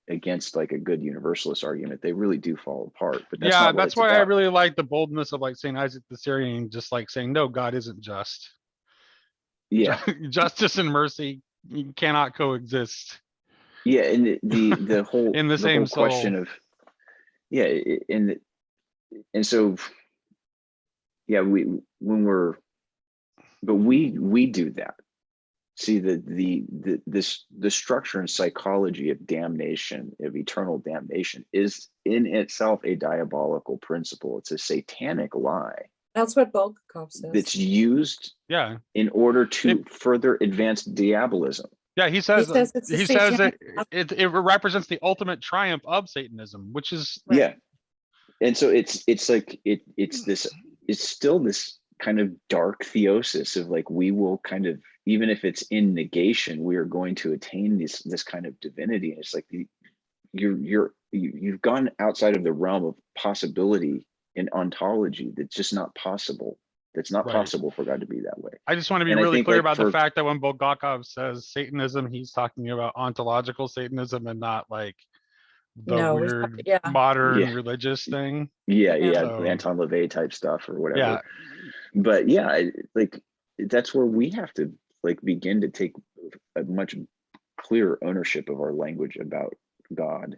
against like a good universalist argument, they really do fall apart. But that's Yeah, not what that's it's why I about. really like the boldness of like St. Isaac the Syrian, just like saying, no, God isn't just. Yeah, Justice and mercy cannot coexist yeah, and the whole in the the same whole soul. question of, yeah, and so, yeah, we do that. See, the structure and psychology of damnation, of eternal damnation, is in itself a diabolical principle. It's a satanic lie That's what Bulgakov says. that's used Yeah. in order to further advance diabolism. Yeah, he He says says it's a he says that satanic. it represents the ultimate triumph of Satanism, which is Right. Yeah, and so it's like it's still this kind of dark theosis of like, we will kind of, even if it's in negation, we are going to attain this kind of divinity. And it's like, you've gone outside of the realm of possibility in ontology. That's just not possible. That's not right. possible for God to be that way. I just want to be And I really think, clear like, about the for, fact that when Bulgakov says Satanism, he's talking about ontological Satanism and not like the No, weird yeah. modern yeah, religious thing. Yeah. So Anton LaVey type stuff or whatever. yeah, But yeah, like, that's where we have to like begin to take a much clearer ownership of our language about God,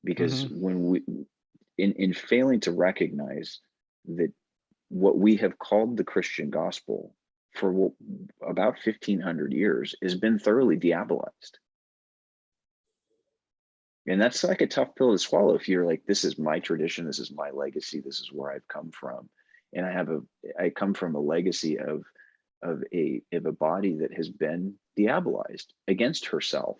because mhm, when we, in failing to recognize that what we have called the Christian gospel for about 1500 years has been thoroughly diabolized. And that's like a tough pill to swallow if you're like, this is my tradition, this is my legacy, this is where I've come from. And I come from a legacy of a body that has been diabolized against herself.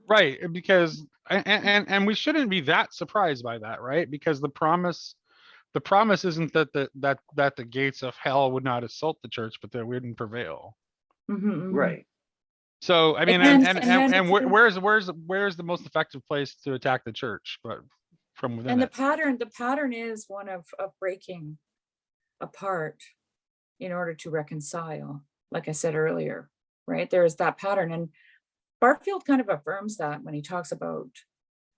Right, because and we shouldn't be that surprised by that, right? Because the promise isn't that the gates of hell would not assault the church, but that it wouldn't prevail. Right. So I mean, And where's the most effective place to attack the church, but from within and it? the pattern is one of breaking apart in order to reconcile, like I said earlier, right? There is that pattern, and Barfield kind of affirms that when he talks about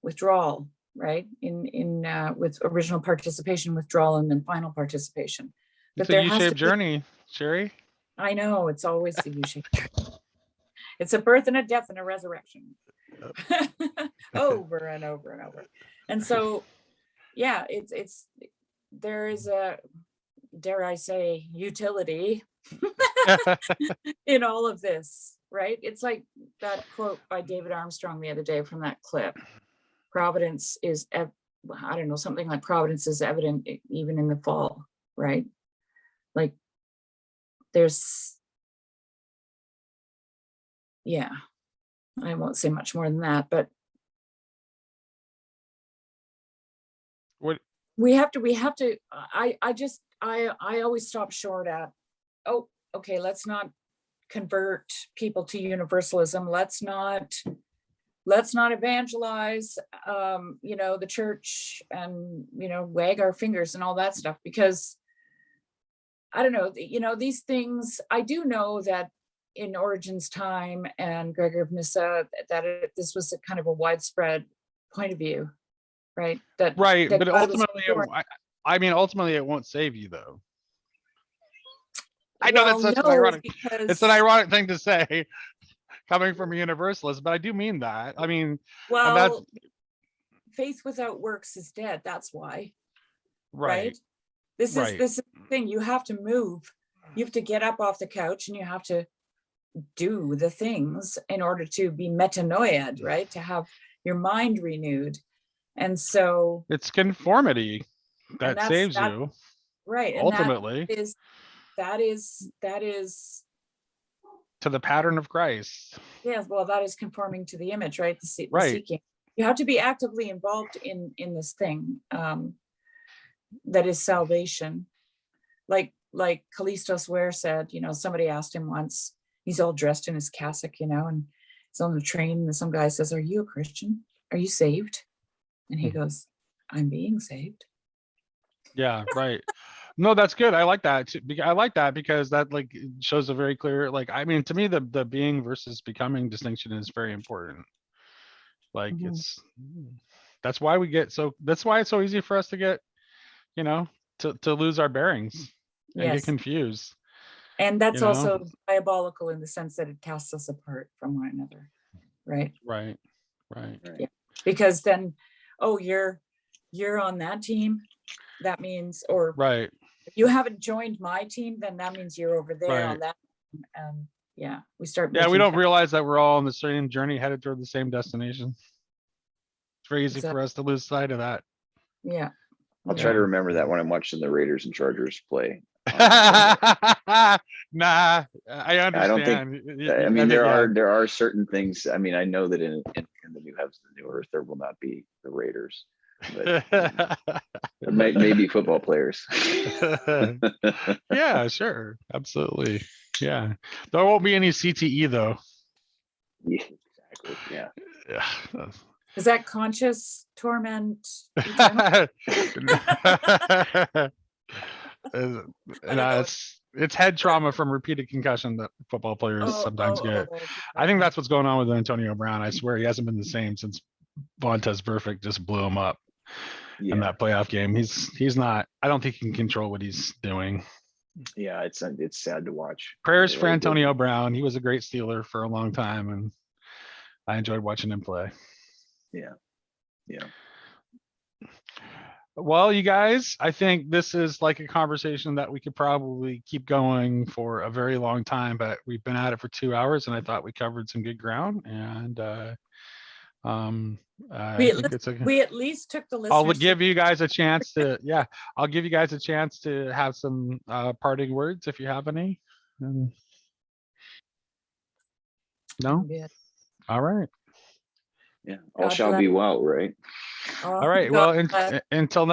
withdrawal, right? In with original participation, withdrawal, and then final participation. It's a U-shaped journey, Shari. I know, it's always the U-shaped journey. It's a birth and a death and a resurrection. Over and over and over. And so, yeah, there is a, dare I say, utility in all of this, right? It's like that quote by David Armstrong the other day from that clip. Providence is, I don't know, something like providence is evident even in the fall, right? Like there's, yeah, I won't say much more than that, but What? we have to, I always stop short at, oh, okay, let's not convert people to universalism. Let's not evangelize, the church and, wag our fingers and all that stuff, because I don't know, these things, I do know that in Origen's time and Gregory of Nyssa, that this was a kind of a widespread point of view, right? Right, that but God was ultimately, ultimately, it won't save you, though. I know well, that's such no, an ironic. because It's an ironic thing to say, coming from a universalist, but I do mean that. I mean, and that's well, faith without works is dead. That's why, right. right? This Right. is the thing. You have to move. You have to get up off the couch and you have to do the things in order to be metanoia, right? To have your mind renewed. And so It's conformity that saves you, right. And ultimately, that is to the pattern of Christ. yeah, well, that is conforming to the image, right? The Right. seeking. You have to be actively involved in this thing that is salvation. Like Callistos Ware said, somebody asked him once, he's all dressed in his cassock, and he's on the train, and some guy says, "Are you a Christian? Are you saved?" And he goes, "I'm being saved." Yeah, right. No, that's good. I like that. I like that because that shows a very clear, I mean, to me, the being versus becoming distinction is very important. That's why it's so easy for us to get, to lose our bearings and get confused. And that's also diabolical in the sense that it casts us apart from one another, right? Right. Yeah. Because then, oh, you're on that team. That means, or right. If you haven't joined my team, then that means you're over there Right. on that. Yeah, we start. Yeah, we don't realize that we're all on the same journey, headed toward the same destination. It's very easy for us to lose sight of that. Yeah. I'll try to remember that when I'm watching the Raiders and Chargers play. Nah, I understand. I don't think. I mean, there are certain things. I mean, I know that in the new heavens and the new earth, there will not be the Raiders, but maybe football players. Yeah, sure, absolutely. Yeah, there won't be any CTE though. Yeah, exactly. Yeah. Is that conscious torment? It's head trauma from repeated concussion that football players sometimes get. I think that's what's going on with Antonio Brown. I swear he hasn't been the same since Vontaze Burfict just blew him up in that playoff game. He's not. I don't think he can control what he's doing. Yeah, it's sad to watch. Prayers for Antonio Brown. He was a great Steeler for a long time, and I enjoyed watching him play. Yeah. Well, you guys, I think this is like a conversation that we could probably keep going for a very long time, but we've been at it for 2 hours and I thought we covered some good ground. And I think it's a, We at least took the I'll listeners. give you guys a chance to, yeah, I'll give you guys a chance to have some parting words if you have any. No? Yeah. All right. Yeah, all God shall bless. be well, right? All right. God Well, bless. until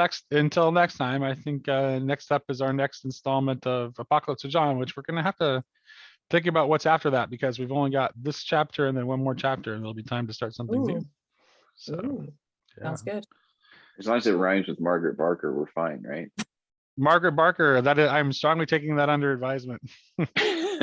next time, I think next up is our next installment of Apocalypse of John, which we're going to have to think about what's after that because we've only got this chapter and then one more chapter, and there'll be time to start something new. Ooh, So, ooh, yeah. sounds good. As long as it rhymes with Margaret Barker, we're fine, right? Margaret Barker, I'm strongly taking that under advisement.